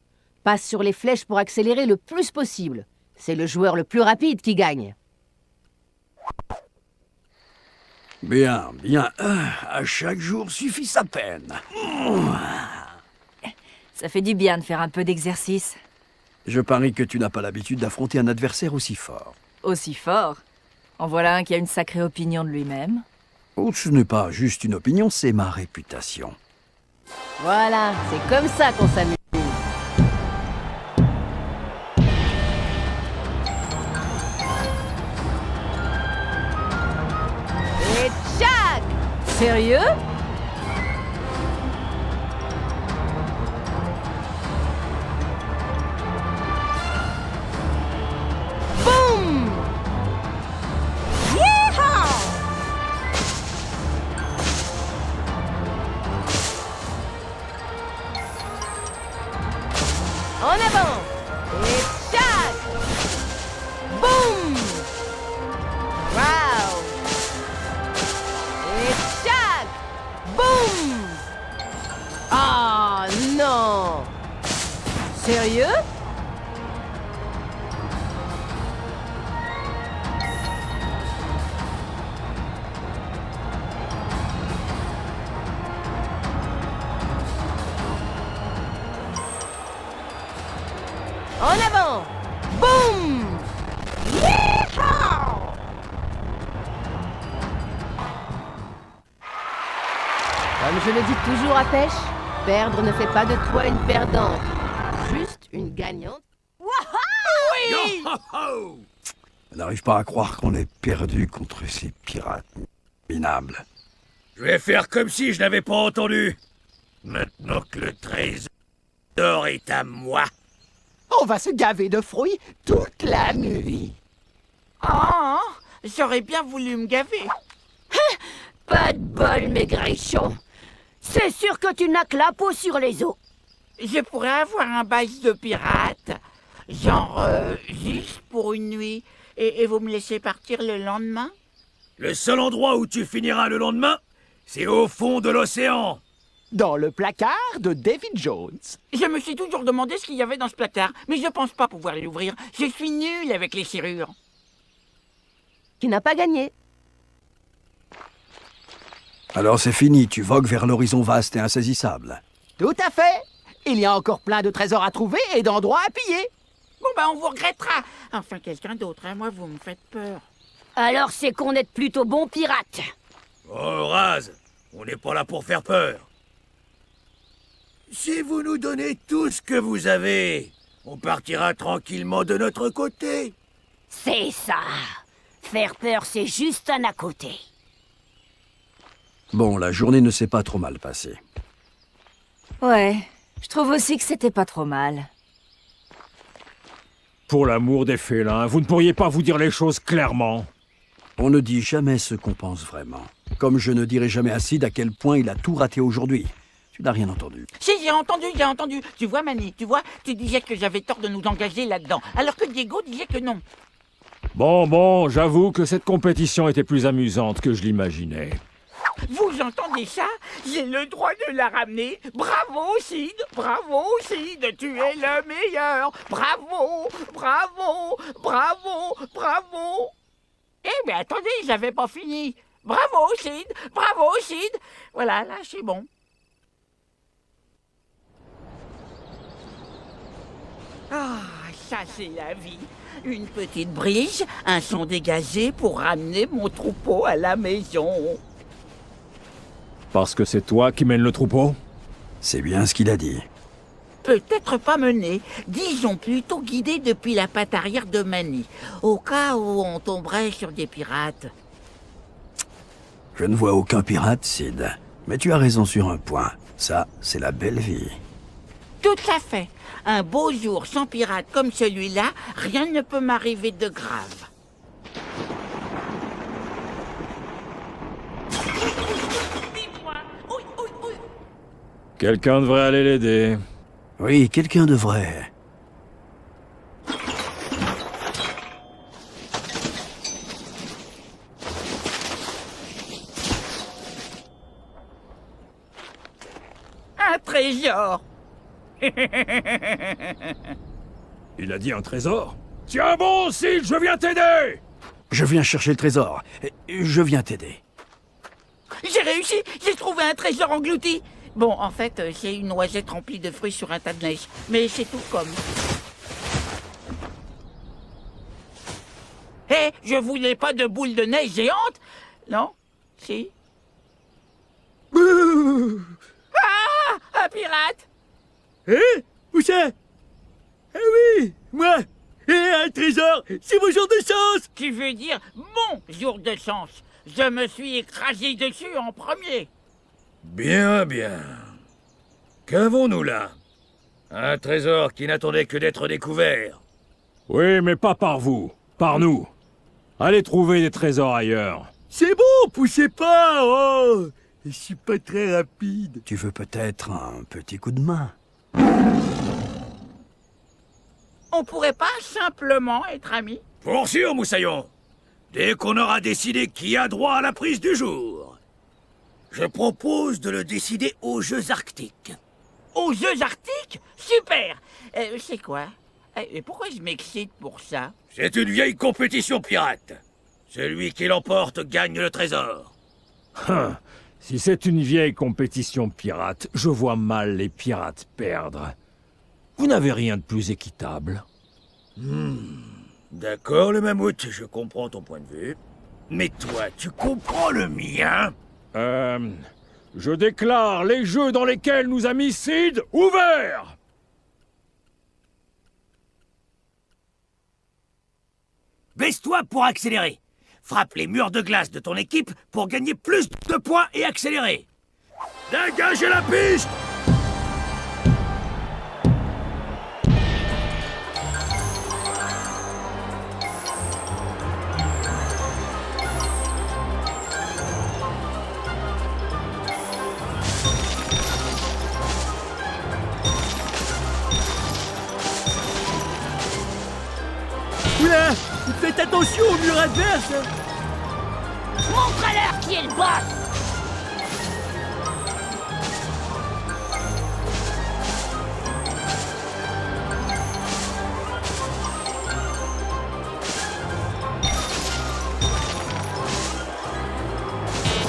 S10: Passe sur les flèches pour accélérer le plus possible. C'est le joueur le plus rapide qui gagne.
S3: Bien, bien. À chaque jour suffit sa peine.
S6: Ça fait du bien de faire un peu d'exercice.
S3: Je parie que tu n'as pas l'habitude d'affronter un adversaire aussi fort.
S6: Aussi fort. En voilà un qui a une sacrée opinion de lui-même.
S3: Oh, ce n'est pas juste une opinion, c'est ma réputation.
S10: Voilà, c'est comme ça qu'on s'amuse. Et tchac! Sérieux? Boum! En avant! Et tchac! Boum! Wow! Et tchac! Boum! Ah non! Sérieux? En avant! Boum! Yeehaw! Comme je le dis toujours à Pêche, perdre ne fait pas de toi une perdante, juste une gagnante.
S5: Yo ho ho!
S3: On n'arrive pas à croire qu'on est perdu contre ces pirates minables.
S5: Je vais faire comme si je n'avais pas entendu. Maintenant que le trésor est à moi.
S9: On va se gaver de fruits toute la nuit.
S1: Oh, j'aurais bien voulu me gaver.
S7: Pas de bol, maigrichon. C'est sûr que tu n'as que la peau sur les os.
S1: Je pourrais avoir un bail de pirate. Genre, juste pour une nuit. Et vous me laissez partir le lendemain?
S5: Le seul endroit où tu finiras le lendemain, c'est au fond de l'océan.
S9: Dans le placard de David Jones.
S1: Je me suis toujours demandé ce qu'il y avait dans ce placard, mais je pense pas pouvoir l'ouvrir. Je suis nul avec les serrures.
S10: Tu n'as pas gagné.
S3: Alors c'est fini, tu vogues vers l'horizon vaste et insaisissable.
S9: Tout à fait. Il y a encore plein de trésors à trouver et d'endroits à piller.
S1: Bon ben on vous regrettera. Enfin quelqu'un d'autre, hein. Moi vous me faites peur.
S7: Alors c'est qu'on est plutôt bon pirate.
S5: Oh, Raz, on n'est pas là pour faire peur. Si vous nous donnez tout ce que vous avez, on partira tranquillement de notre côté.
S7: C'est ça. Faire peur, c'est juste un à côté.
S3: Bon, la journée ne s'est pas trop mal passée.
S6: Ouais, je trouve aussi que c'était pas trop mal.
S2: Pour l'amour des félins, vous ne pourriez pas vous dire les choses clairement?
S3: On ne dit jamais ce qu'on pense vraiment. Comme je ne dirai jamais à Sid à quel point il a tout raté aujourd'hui. Tu n'as rien entendu.
S1: Si, j'ai entendu. Tu vois, Manny, tu disais que j'avais tort de nous engager là-dedans, alors que Diego disait que non.
S2: Bon, j'avoue que cette compétition était plus amusante que je l'imaginais.
S1: Vous entendez ça? J'ai le droit de la ramener. Bravo, Sid! Bravo, Sid! Tu es le meilleur! Bravo! Bravo! Bravo! Bravo! Eh, mais attendez, j'avais pas fini. Bravo, Sid! Bravo, Sid! Voilà, là, c'est bon. Ah, ça, c'est la vie. Une petite brise, un son dégagé pour ramener mon troupeau à la maison.
S2: Parce que c'est toi qui mènes le troupeau?
S3: C'est bien ce qu'il a dit.
S1: Peut-être pas mené, disons plutôt guidé depuis la patte arrière de Manny, au cas où on tomberait sur des pirates.
S3: Je ne vois aucun pirate, Sid. Mais tu as raison sur un point. Ça, c'est la belle vie.
S1: Tout à fait. Un beau jour sans pirate comme celui-là, rien ne peut m'arriver de grave.
S2: Quelqu'un devrait aller l'aider.
S3: Oui, quelqu'un devrait.
S1: Un trésor.
S2: Il a dit un trésor? Tiens bon, Sid, je viens t'aider!
S3: Je viens chercher le trésor. Je viens t'aider.
S1: J'ai réussi. J'ai trouvé un trésor englouti. Bon, en fait, c'est une noisette remplie de fruits sur un tas de neige. Mais c'est tout comme. Hé, je voulais pas de boule de neige géante? Non? Si? Ah! Un pirate!
S4: Hein? Où ça? Ah oui, moi! Et un trésor, c'est mon jour de chance!
S1: Tu veux dire mon jour de chance? Je me suis écrasé dessus en premier.
S5: Bien, bien. Qu'avons-nous là? Un trésor qui n'attendait que d'être découvert.
S2: Oui, mais pas par vous, par nous. Allez trouver des trésors ailleurs.
S4: C'est bon, poussez pas, oh! Je suis pas très rapide.
S3: Tu veux peut-être un petit coup de main?
S1: On pourrait pas simplement être amis?
S5: Pour sûr, Moussaillon. Dès qu'on aura décidé qui a droit à la prise du jour. Je propose de le décider aux Jeux Arctiques.
S1: Aux Jeux Arctiques? Super! C'est quoi? Et pourquoi je m'excite pour ça?
S5: C'est une vieille compétition pirate. Celui qui l'emporte gagne le trésor.
S2: Si c'est une vieille compétition pirate, je vois mal les pirates perdre. Vous n'avez rien de plus équitable.
S5: D'accord, le mammouth, je comprends ton point de vue. Mais toi, tu comprends le mien?
S2: Je déclare les jeux dans lesquels nous a mis Sid ouverts!
S5: Baisse-toi pour accélérer. Frappe les murs de glace de ton équipe pour gagner plus de points et accélérer. Dégagez la piste!
S4: Oula! Faites attention au mur adverse!
S7: Montre-leur qui est le boss!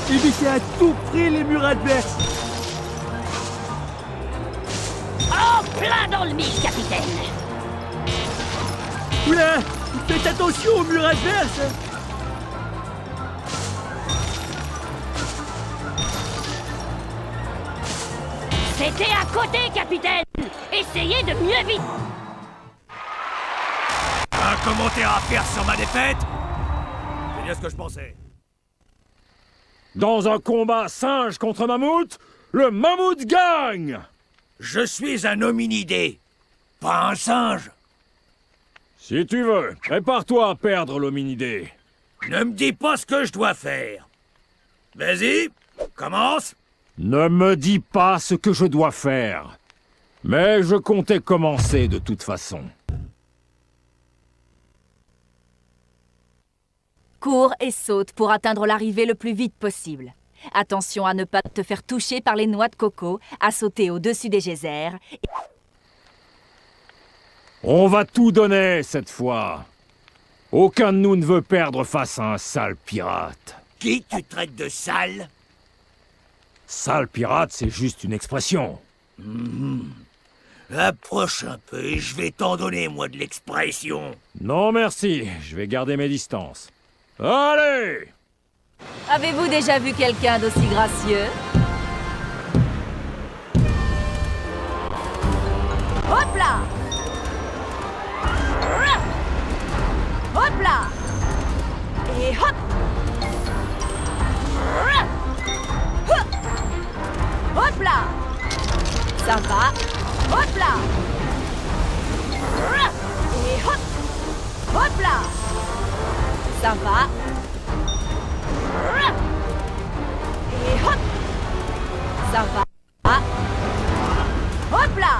S4: Évitez à tout prix les murs adverses!
S7: En plein dans le mille, capitaine!
S4: Oula! Faites attention au mur adverse!
S7: C'était à côté, capitaine! Essayez de mieux vite!
S5: Un commentaire à faire sur ma défaite? C'est bien ce que je pensais.
S2: Dans un combat singe contre mammouth, le mammouth gagne!
S5: Je suis un hominidé, pas un singe.
S2: Si tu veux, prépare-toi à perdre l'hominidé.
S5: Ne me dis pas ce que je dois faire. Vas-y, commence.
S2: Ne me dis pas ce que je dois faire. Mais je comptais commencer de toute façon.
S6: Cours et saute pour atteindre l'arrivée le plus vite possible. Attention à ne pas te faire toucher par les noix de coco, à sauter au-dessus des geysers.
S2: On va tout donner cette fois. Aucun de nous ne veut perdre face à un sale pirate.
S5: Qui tu traites de sale?
S2: Sale pirate, c'est juste une expression.
S5: Approche un peu et je vais t'en donner, moi, de l'expression.
S2: Non merci, je vais garder mes distances. Allez!
S6: Avez-vous déjà vu quelqu'un d'aussi gracieux? Hop là! Hop là! Et hop! Hop là! Ça va! Hop là! Et hop! Hop là! Ça va! Et hop! Ça va! Hop là!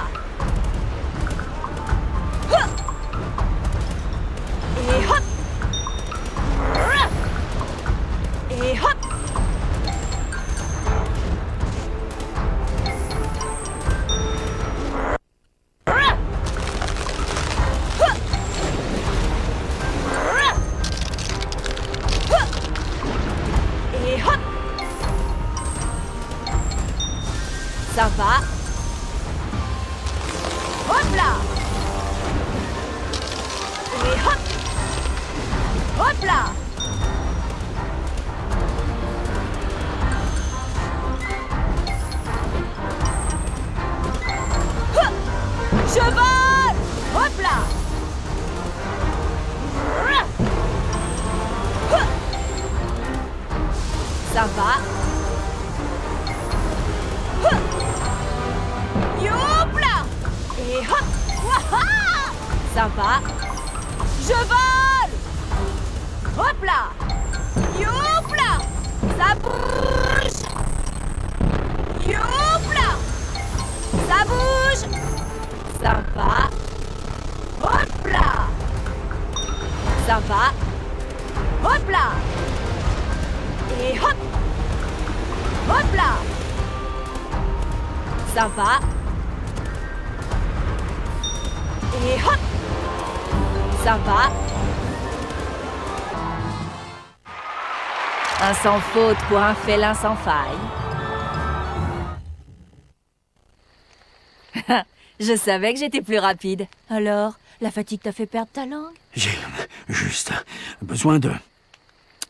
S6: Et hop! Et hop! Et hop! Ça va! Hop là! Et hop! Hop là! Je vole! Hop là! Ça va? Youpla! Et hop! Waha! Ça va? Je vole! Hop là! Youpla! Ça bouge! Youpla! Ça bouge! Ça va? Hop là! Ça va? Hop là! Et hop! Hop là! Ça va? Et hop! Ça va? Un sans faute pour un félin sans faille. Je savais que j'étais plus rapide. Alors, la fatigue t'a fait perdre ta langue?
S3: J'ai juste besoin de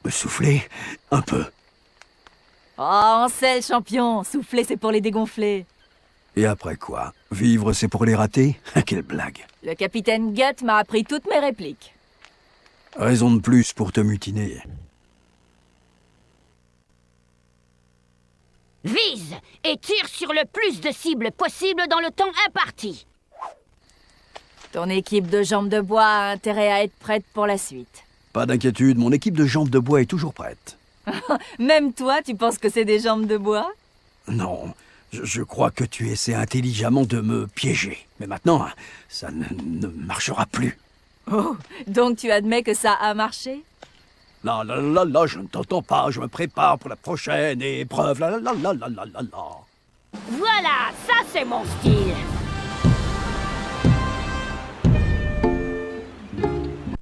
S3: me souffler un peu.
S6: Oh, on sait, le champion. Souffler, c'est pour les dégonfler.
S3: Et après quoi? Vivre, c'est pour les rater? Quelle blague.
S6: Le capitaine Gut m'a appris toutes mes répliques.
S3: Raison de plus pour te mutiner.
S7: Vise et tire sur le plus de cibles possible dans le temps imparti.
S6: Ton équipe de jambes de bois a intérêt à être prête pour la suite.
S3: Pas d'inquiétude, mon équipe de jambes de bois est toujours prête.
S6: Même toi, tu penses que c'est des jambes de bois?
S3: Non, je crois que tu essaies intelligemment de me piéger. Mais maintenant, ça ne marchera plus.
S6: Oh, donc tu admets que ça a marché?
S3: Là, je ne t'entends pas, je me prépare pour la prochaine épreuve. Là.
S7: Voilà, ça c'est mon style.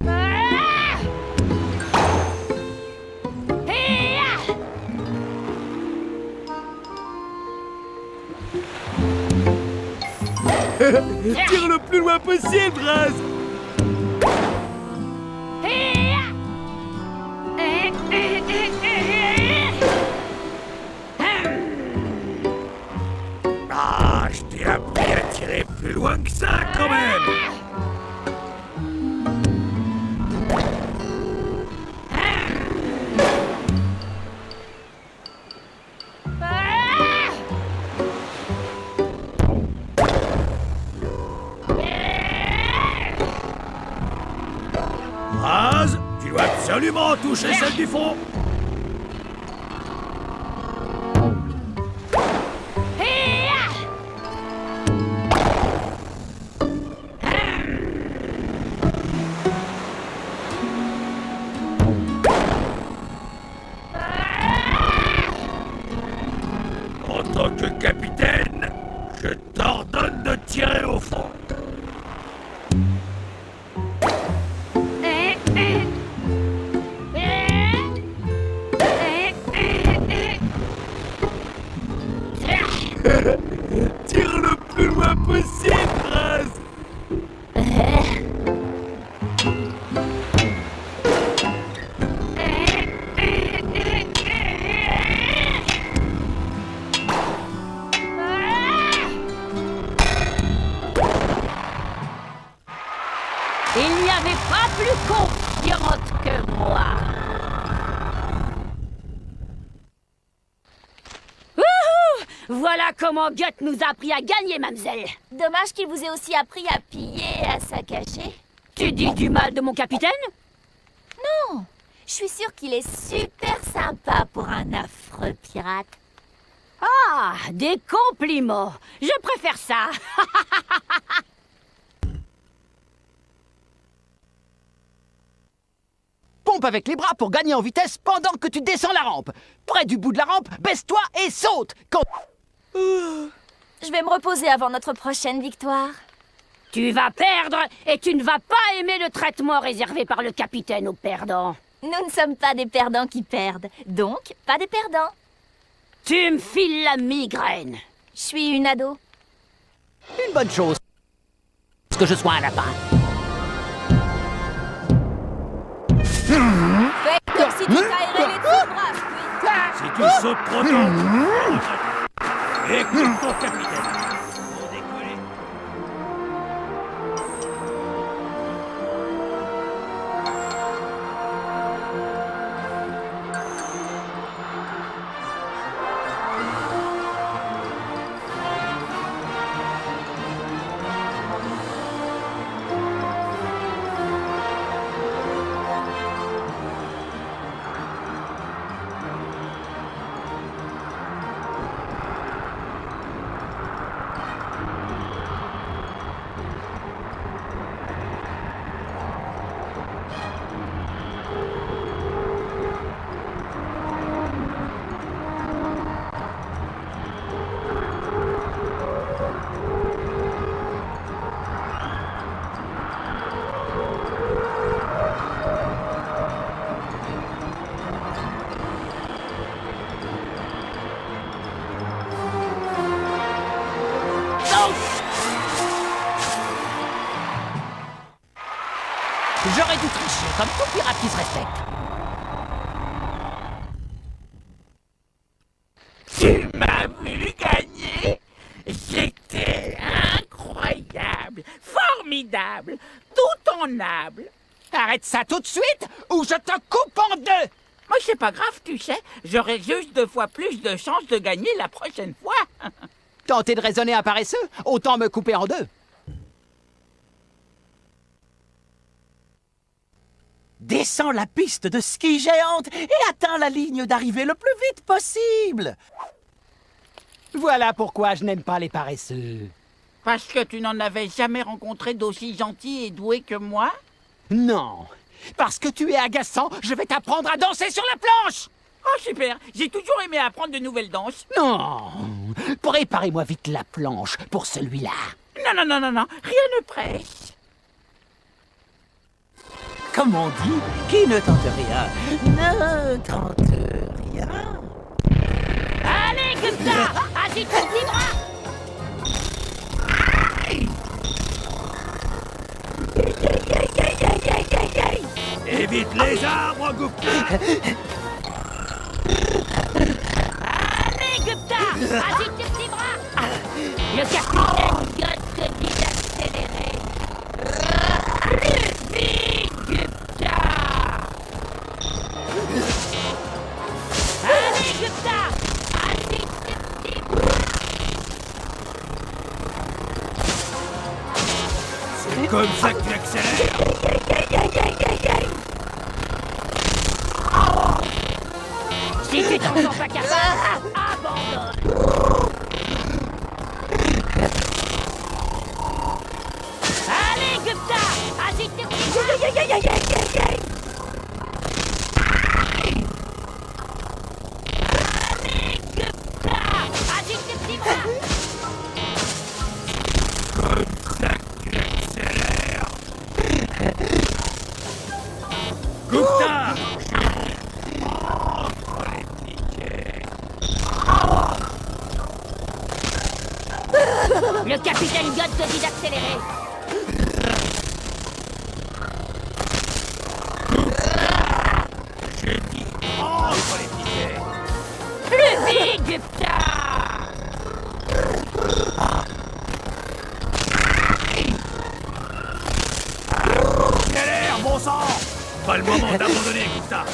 S7: Ah! Et ah!
S4: Tire le plus loin possible, Raz.
S5: Ah, je t'ai appris à tirer plus loin que ça, quand même. Raz, tu dois absolument toucher celle du fond. t'ordonne de tirer au fond.
S4: Tire le plus loin possible, Raz.
S11: Il n'y avait pas plus confiante que moi. Wouhou! Voilà comment Gut nous a appris à gagner, mademoiselle.
S8: Dommage qu'il vous ait aussi appris à piller et à saccager.
S11: Tu dis du mal de mon capitaine?
S8: Non, je suis sûre qu'il est super sympa pour un affreux pirate.
S11: Ah, des compliments. Je préfère ça.
S9: Pompe avec les bras pour gagner en vitesse pendant que tu descends la rampe. Près du bout de la rampe, baisse-toi et saute.
S8: Je vais me reposer avant notre prochaine victoire.
S11: Tu vas perdre et tu ne vas pas aimer le traitement réservé par le capitaine aux perdants.
S8: Nous ne sommes pas des perdants qui perdent, donc pas des perdants.
S11: Tu me files la migraine.
S8: Je suis une ado.
S9: Une bonne chose. Que je sois un lapin.
S8: Fais comme si tu t'aérais les deux bras, Squid.
S5: Si tu sautes trop tôt, écoute ton capitaine. Pour décoller.
S9: J'aurais dû tricher, comme tout pirate qui se respecte.
S1: Tu m'as vu gagner? C'était incroyable, formidable, tout en able.
S9: Arrête ça tout de suite ou je te coupe en deux.
S1: Moi, c'est pas grave, tu sais. J'aurai juste 2 fois plus de chances de gagner la prochaine fois.
S9: Tenter de raisonner un paresseux, autant me couper en deux. Descends la piste de ski géante et atteins la ligne d'arrivée le plus vite possible. Voilà pourquoi je n'aime pas les paresseux.
S1: Parce que tu n'en avais jamais rencontré d'aussi gentil et doué que moi?
S9: Non, parce que tu es agaçant, je vais t'apprendre à danser sur la planche.
S1: Oh, super. J'ai toujours aimé apprendre de nouvelles danses.
S9: Non, préparez-moi vite la planche pour celui-là.
S1: Non, rien ne presse.
S9: Comme on dit, qui ne tente rien, ne tente rien.
S11: Allez, comme ça. Agite tes petits bras.
S5: Évite les arbres, Gupta.
S11: Allez, Gupta. Agite tes petits bras. Le capitaine Gut te dit d'accélérer. Plus vite, Gupta. Allez, Gupta. Agite tes petits bras.
S5: C'est comme ça que tu accélères.
S11: Si tu t'en sens pas capable, abandonne. Allez, Gupta. Agite tes petits bras. Allez, Gupta. Agite tes petits bras. Capitaine God te dit d'accélérer.
S5: J'ai dit entre les piquets.
S11: Plus vite, Gupta!
S5: Accélère, bon sang! Pas le moment d'abandonner, Gupta.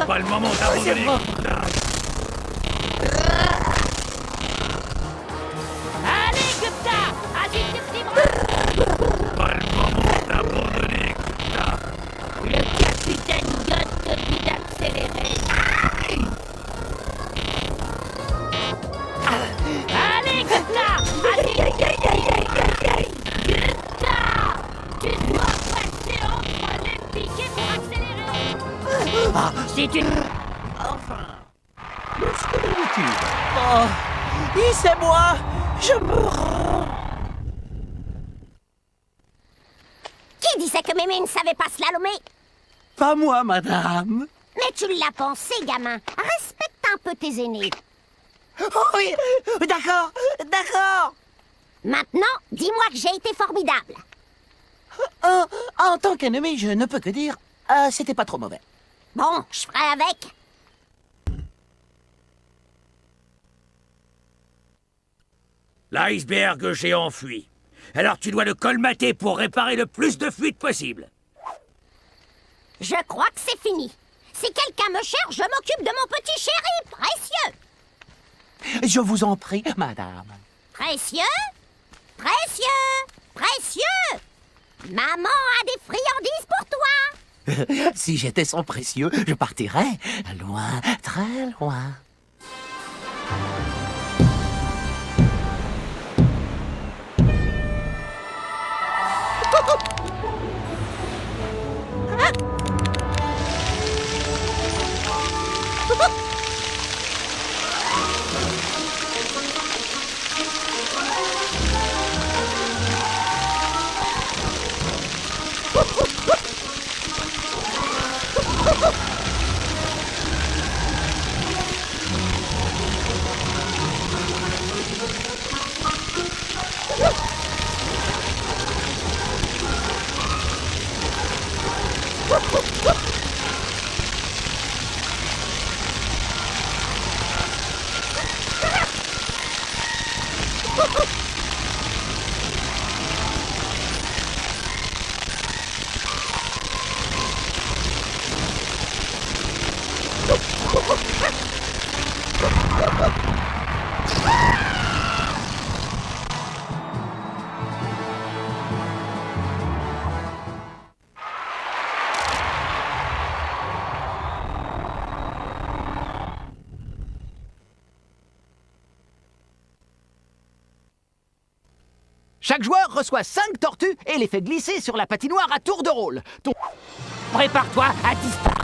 S5: Pas le moment d'abandonner, Gupta.
S11: Allez, Gupta! Agite tes petits bras!
S5: Pas le moment d'abandonner, Gupta.
S11: Le capitaine God te dit d'accélérer. Allez, Gupta! Agite! Gupta! Tu dois passer entre les piquets pour accélérer. Si tu... Enfin...
S9: Oh, oui, c'est moi. Je me rends.
S7: Qui disait que Mémé ne savait pas slalomer?
S9: Pas moi, madame.
S7: Mais tu l'as pensé, gamin. Respecte un peu tes aînés.
S9: Oh oui, d'accord, d'accord.
S7: Maintenant, dis-moi que j'ai été formidable.
S9: En tant qu'ennemi, je ne peux que dire, c'était pas trop mauvais.
S7: Bon, je ferai avec.
S5: L'iceberg géant fuit. Alors tu dois le colmater pour réparer le plus de fuites possible.
S7: Je crois que c'est fini. Si quelqu'un me cherche, je m'occupe de mon petit chéri précieux.
S9: Je vous en prie, madame.
S7: Précieux? Précieux? Précieux? Maman a des friandises pour toi.
S9: Si j'étais son précieux, je partirais loin, très loin.
S12: Chaque joueur reçoit 5 tortues et les fait glisser sur la patinoire à tour de rôle.
S11: Prépare-toi à disparaître.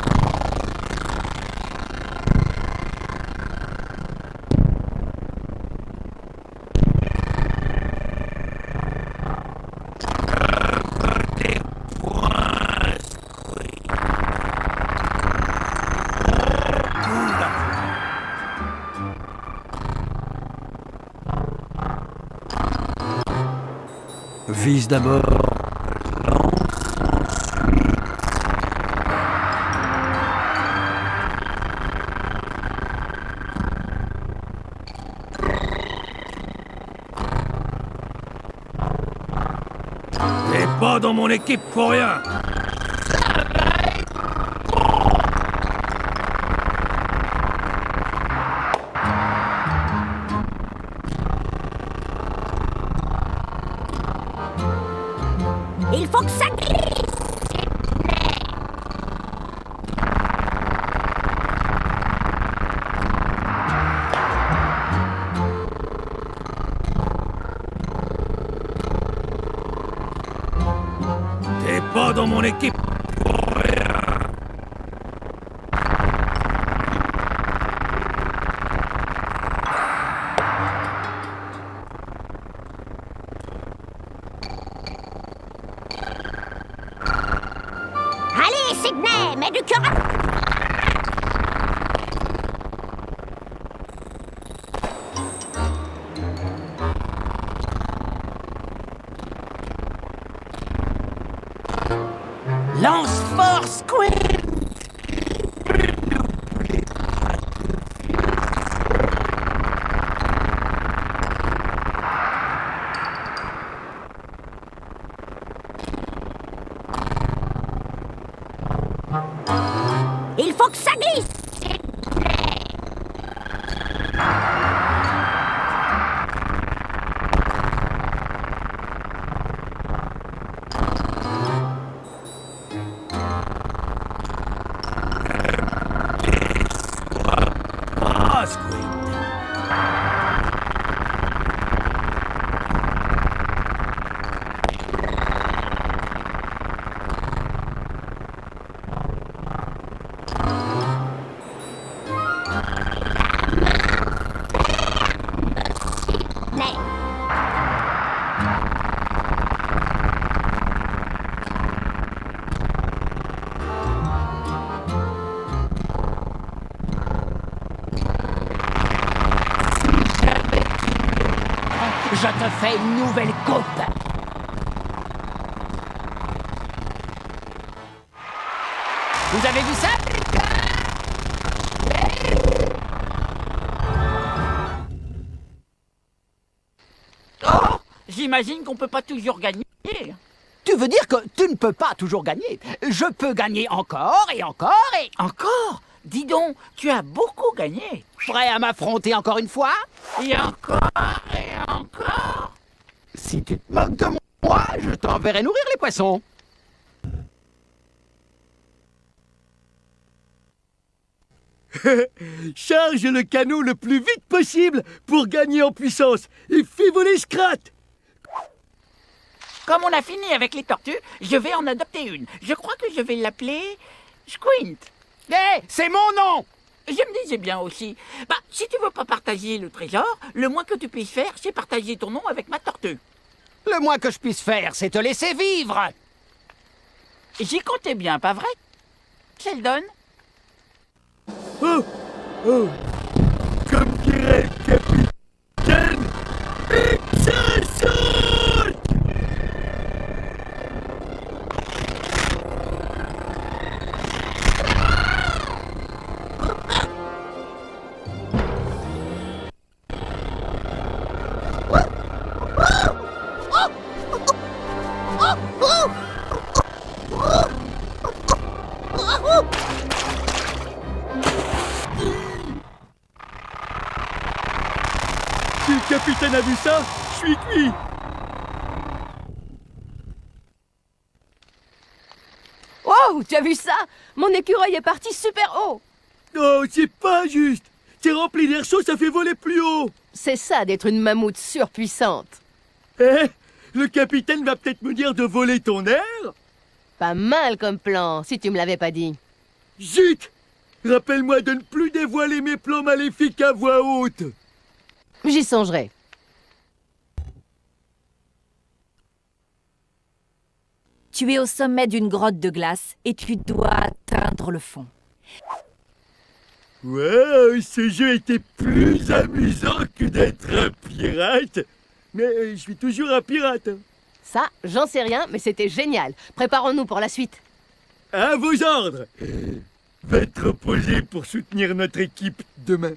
S3: Vise d'abord.
S5: T'es pas dans mon équipe pour rien.
S7: Il faut que ça glisse.
S5: T'es pas dans mon équipe pour rien.
S7: Allez, Sydney, mets du cœur à...
S9: Lance fort, Squint!
S7: Il faut que ça glisse.
S5: Ah, Squint!
S7: Mais
S9: Je te fais une nouvelle coupe! Vous avez vu ça?
S1: Oh, j'imagine qu'on peut pas toujours gagner.
S9: Tu veux dire que tu ne peux pas toujours gagner? Je peux gagner encore et encore et...
S1: Encore? Dis donc, tu as beaucoup gagné.
S9: Prêt à m'affronter encore une fois?
S1: Et encore, et encore.
S9: Si tu te moques de moi, je t'enverrai nourrir les poissons.
S4: Charge le canot le plus vite possible pour gagner en puissance et fais voler Scrat.
S1: Comme on a fini avec les tortues, je vais en adopter une. Je crois que je vais l'appeler Squint.
S9: Hé, c'est mon nom!
S1: Je me disais bien aussi. Bah, si tu veux pas partager le trésor, le moins que tu puisses faire, c'est partager ton nom avec ma tortue.
S9: Le moins que je puisse faire, c'est te laisser vivre.
S1: J'y comptais bien, pas vrai, Sheldon?
S4: Oh, oh, comme dirait le capitaine, et ça saute! Si le capitaine a vu ça, je suis cuit.
S10: Wow, tu as vu ça? Mon écureuil est parti super haut.
S4: Oh, c'est pas juste. C'est rempli d'air chaud, ça fait voler plus haut.
S10: C'est ça d'être une mammouth surpuissante.
S4: Eh, le capitaine va peut-être me dire de voler ton air.
S10: Pas mal comme plan, si tu me l'avais pas dit.
S4: Zut! Rappelle-moi de ne plus dévoiler mes plans maléfiques à voix haute.
S10: J'y songerai.
S6: Tu es au sommet d'une grotte de glace et tu dois atteindre le fond.
S4: Ouais, ce jeu était plus amusant que d'être un pirate. Mais je suis toujours un pirate.
S10: Ça, j'en sais rien, mais c'était génial. Préparons-nous pour la suite.
S4: À vos ordres. Va te reposer pour soutenir notre équipe demain.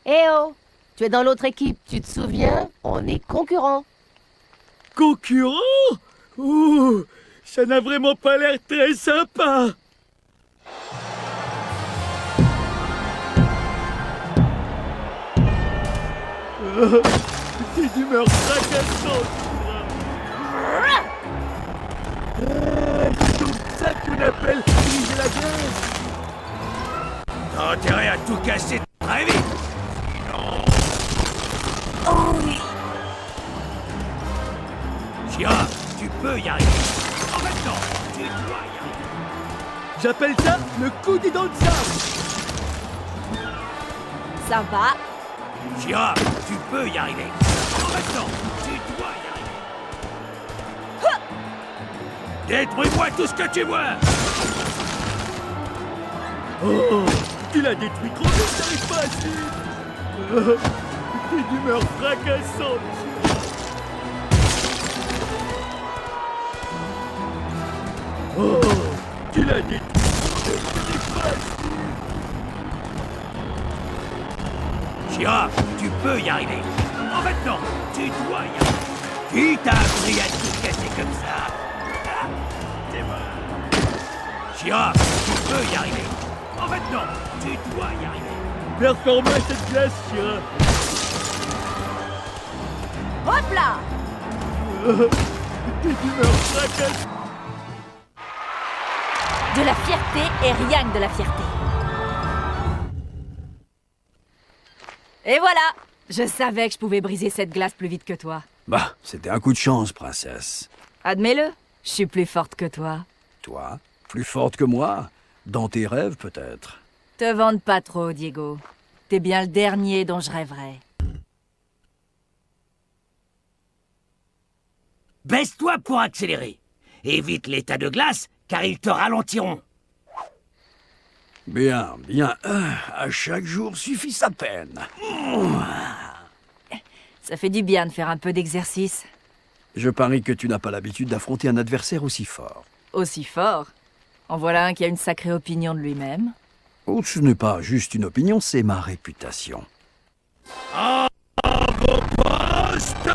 S10: Eh oh, tu es dans l'autre équipe, tu te souviens? On est concurrents.
S4: Concurrent? Ouh, ça n'a vraiment pas l'air très sympa. C'est d'humeur fracassante. C'est donc ça qu'on appelle briser la glace.
S5: T'as intérêt à tout casser très vite. Non. Shira, tu peux y arriver. En même temps, tu dois y arriver.
S4: J'appelle ça le coup des dents de sable.
S6: Ça va.
S5: Shira, tu peux y arriver. En même temps, tu dois y arriver. Détruis-moi tout ce que tu vois.
S4: Oh, tu l'as détruit trop vite, t'arrives pas à suivre. T'es d'humeur fracassante. Oh, tu l'as dit.
S5: Shira, tu peux y arriver. En fait, non, tu dois y arriver. Qui t'a appris à tout casser comme ça? Ah, c'est bon. Shira, tu peux y arriver. En fait, non, tu dois y arriver.
S4: Performe cette glace, Shira.
S6: Hop là!
S4: Tes humeurs fracassent.
S6: De la fierté et rien que de la fierté. Et voilà! Je savais que je pouvais briser cette glace plus vite que toi.
S3: Bah, c'était un coup de chance, princesse.
S6: Admets-le, je suis plus forte que toi.
S3: Toi, plus forte que moi? Dans tes rêves, peut-être.
S6: Te vante pas trop, Diego. T'es bien le dernier dont je rêverais.
S5: Baisse-toi pour accélérer. Évite l'état de glace, car ils te ralentiront.
S3: Bien, bien. À chaque jour suffit sa peine.
S6: Ça fait du bien de faire un peu d'exercice.
S3: Je parie que tu n'as pas l'habitude d'affronter un adversaire aussi fort.
S6: Aussi fort? En voilà un qui a une sacrée opinion de lui-même.
S3: Oh, ce n'est pas juste une opinion, c'est ma réputation.
S5: À vos postes!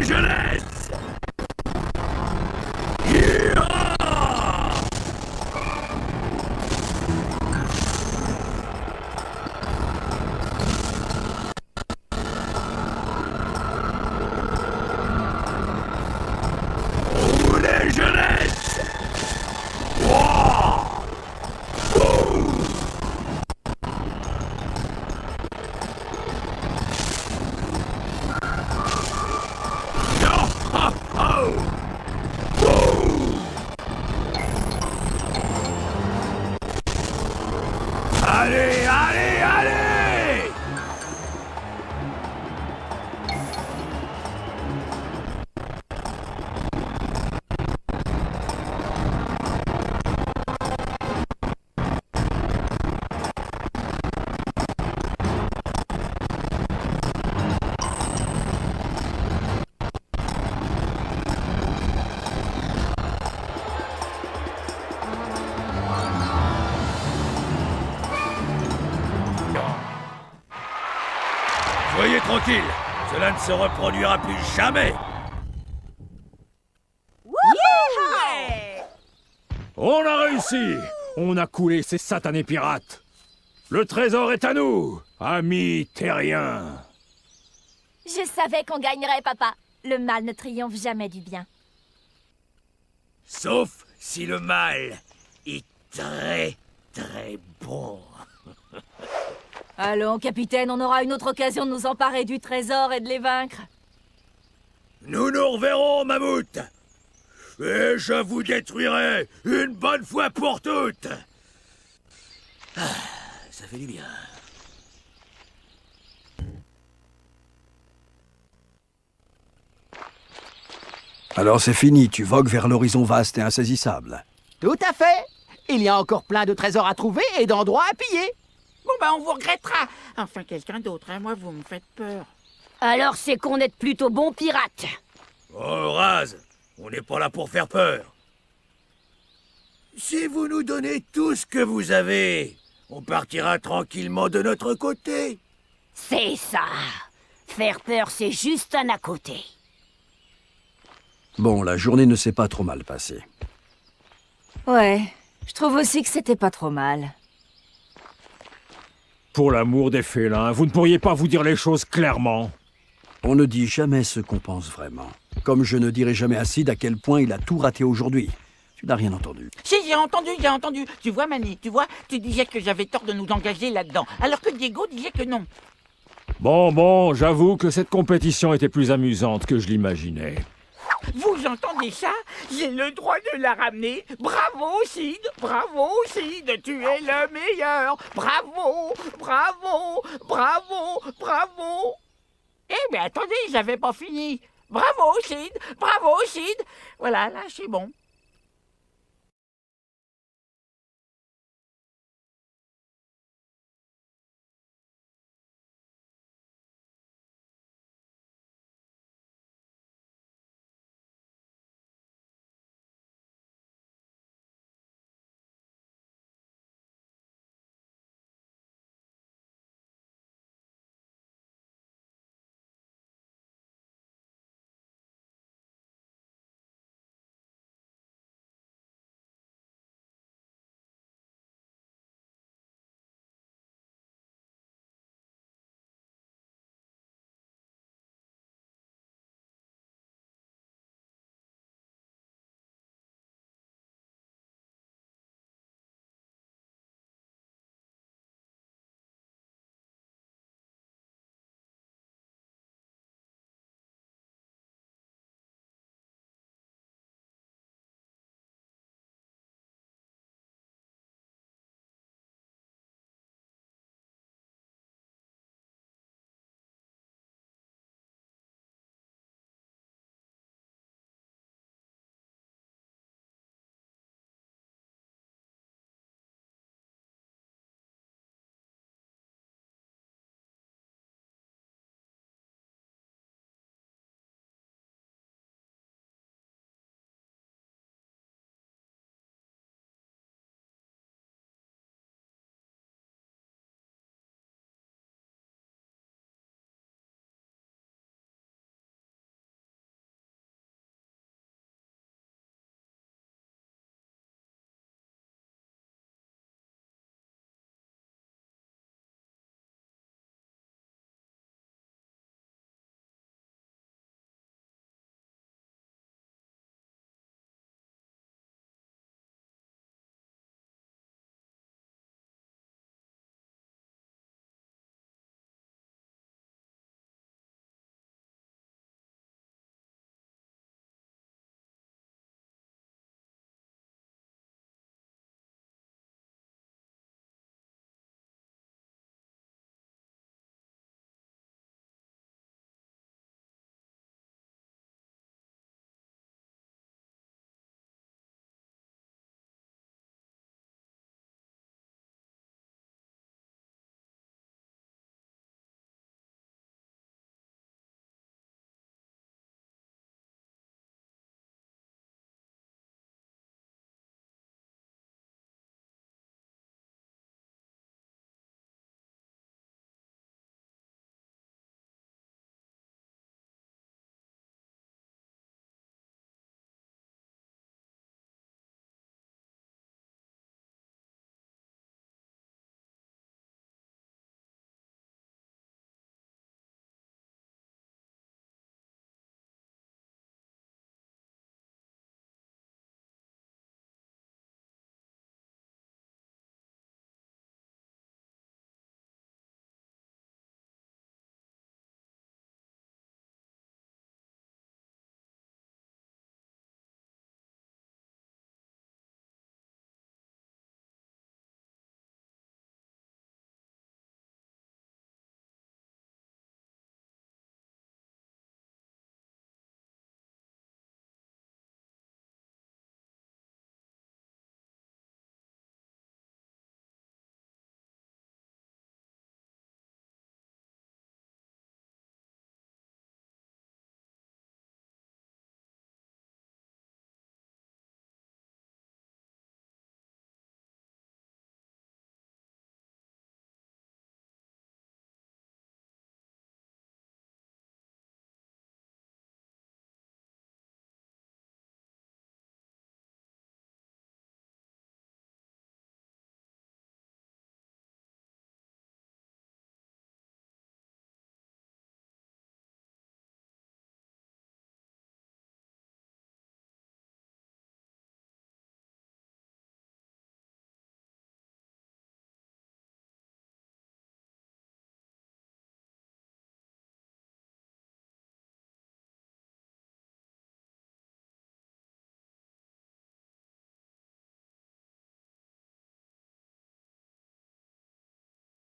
S5: Jeunesse! Roulez, jeunesse! Allez, allez, allez! Soyez tranquille, cela ne se reproduira plus jamais.
S2: On a réussi! On a coulé ces satanés pirates! Le trésor est à nous, amis terriens!
S8: Je savais qu'on gagnerait, papa. Le mal ne triomphe jamais du bien.
S5: Sauf si le mal est très, très bon.
S6: Allons, capitaine, on aura une autre occasion de nous emparer du trésor et de les vaincre.
S5: Nous nous reverrons, mammouth. Et je vous détruirai une bonne fois pour toutes. Ah, ça fait du bien.
S3: Alors c'est fini, tu vogues vers l'horizon vaste et insaisissable.
S12: Tout à fait. Il y a encore plein de trésors à trouver et d'endroits à piller.
S1: Bon, ben, on vous regrettera. Enfin, quelqu'un d'autre, hein. Moi, vous me faites peur.
S11: Alors c'est qu'on est plutôt bons pirates.
S5: Oh, Raz, on n'est pas là pour faire peur. Si vous nous donnez tout ce que vous avez, on partira tranquillement de notre côté.
S11: C'est ça. Faire peur, c'est juste un à côté.
S3: Bon, la journée ne s'est pas trop mal passée.
S6: Ouais, je trouve aussi que c'était pas trop mal.
S2: Pour l'amour des félins, vous ne pourriez pas vous dire les choses clairement?
S3: On ne dit jamais ce qu'on pense vraiment. Comme je ne dirai jamais à Sid à quel point il a tout raté aujourd'hui. Tu n'as rien entendu.
S1: Si, j'ai entendu. Tu vois, Manny, tu disais que j'avais tort de nous engager là-dedans, alors que Diego disait que non.
S2: Bon, j'avoue que cette compétition était plus amusante que je l'imaginais.
S1: Vous entendez ça? J'ai le droit de la ramener. Bravo, Sid! Bravo, Sid! Tu es le meilleur! Bravo! Bravo! Bravo! Bravo! Eh, mais attendez, j'avais pas fini. Bravo, Sid! Bravo, Sid! Voilà, là, c'est bon.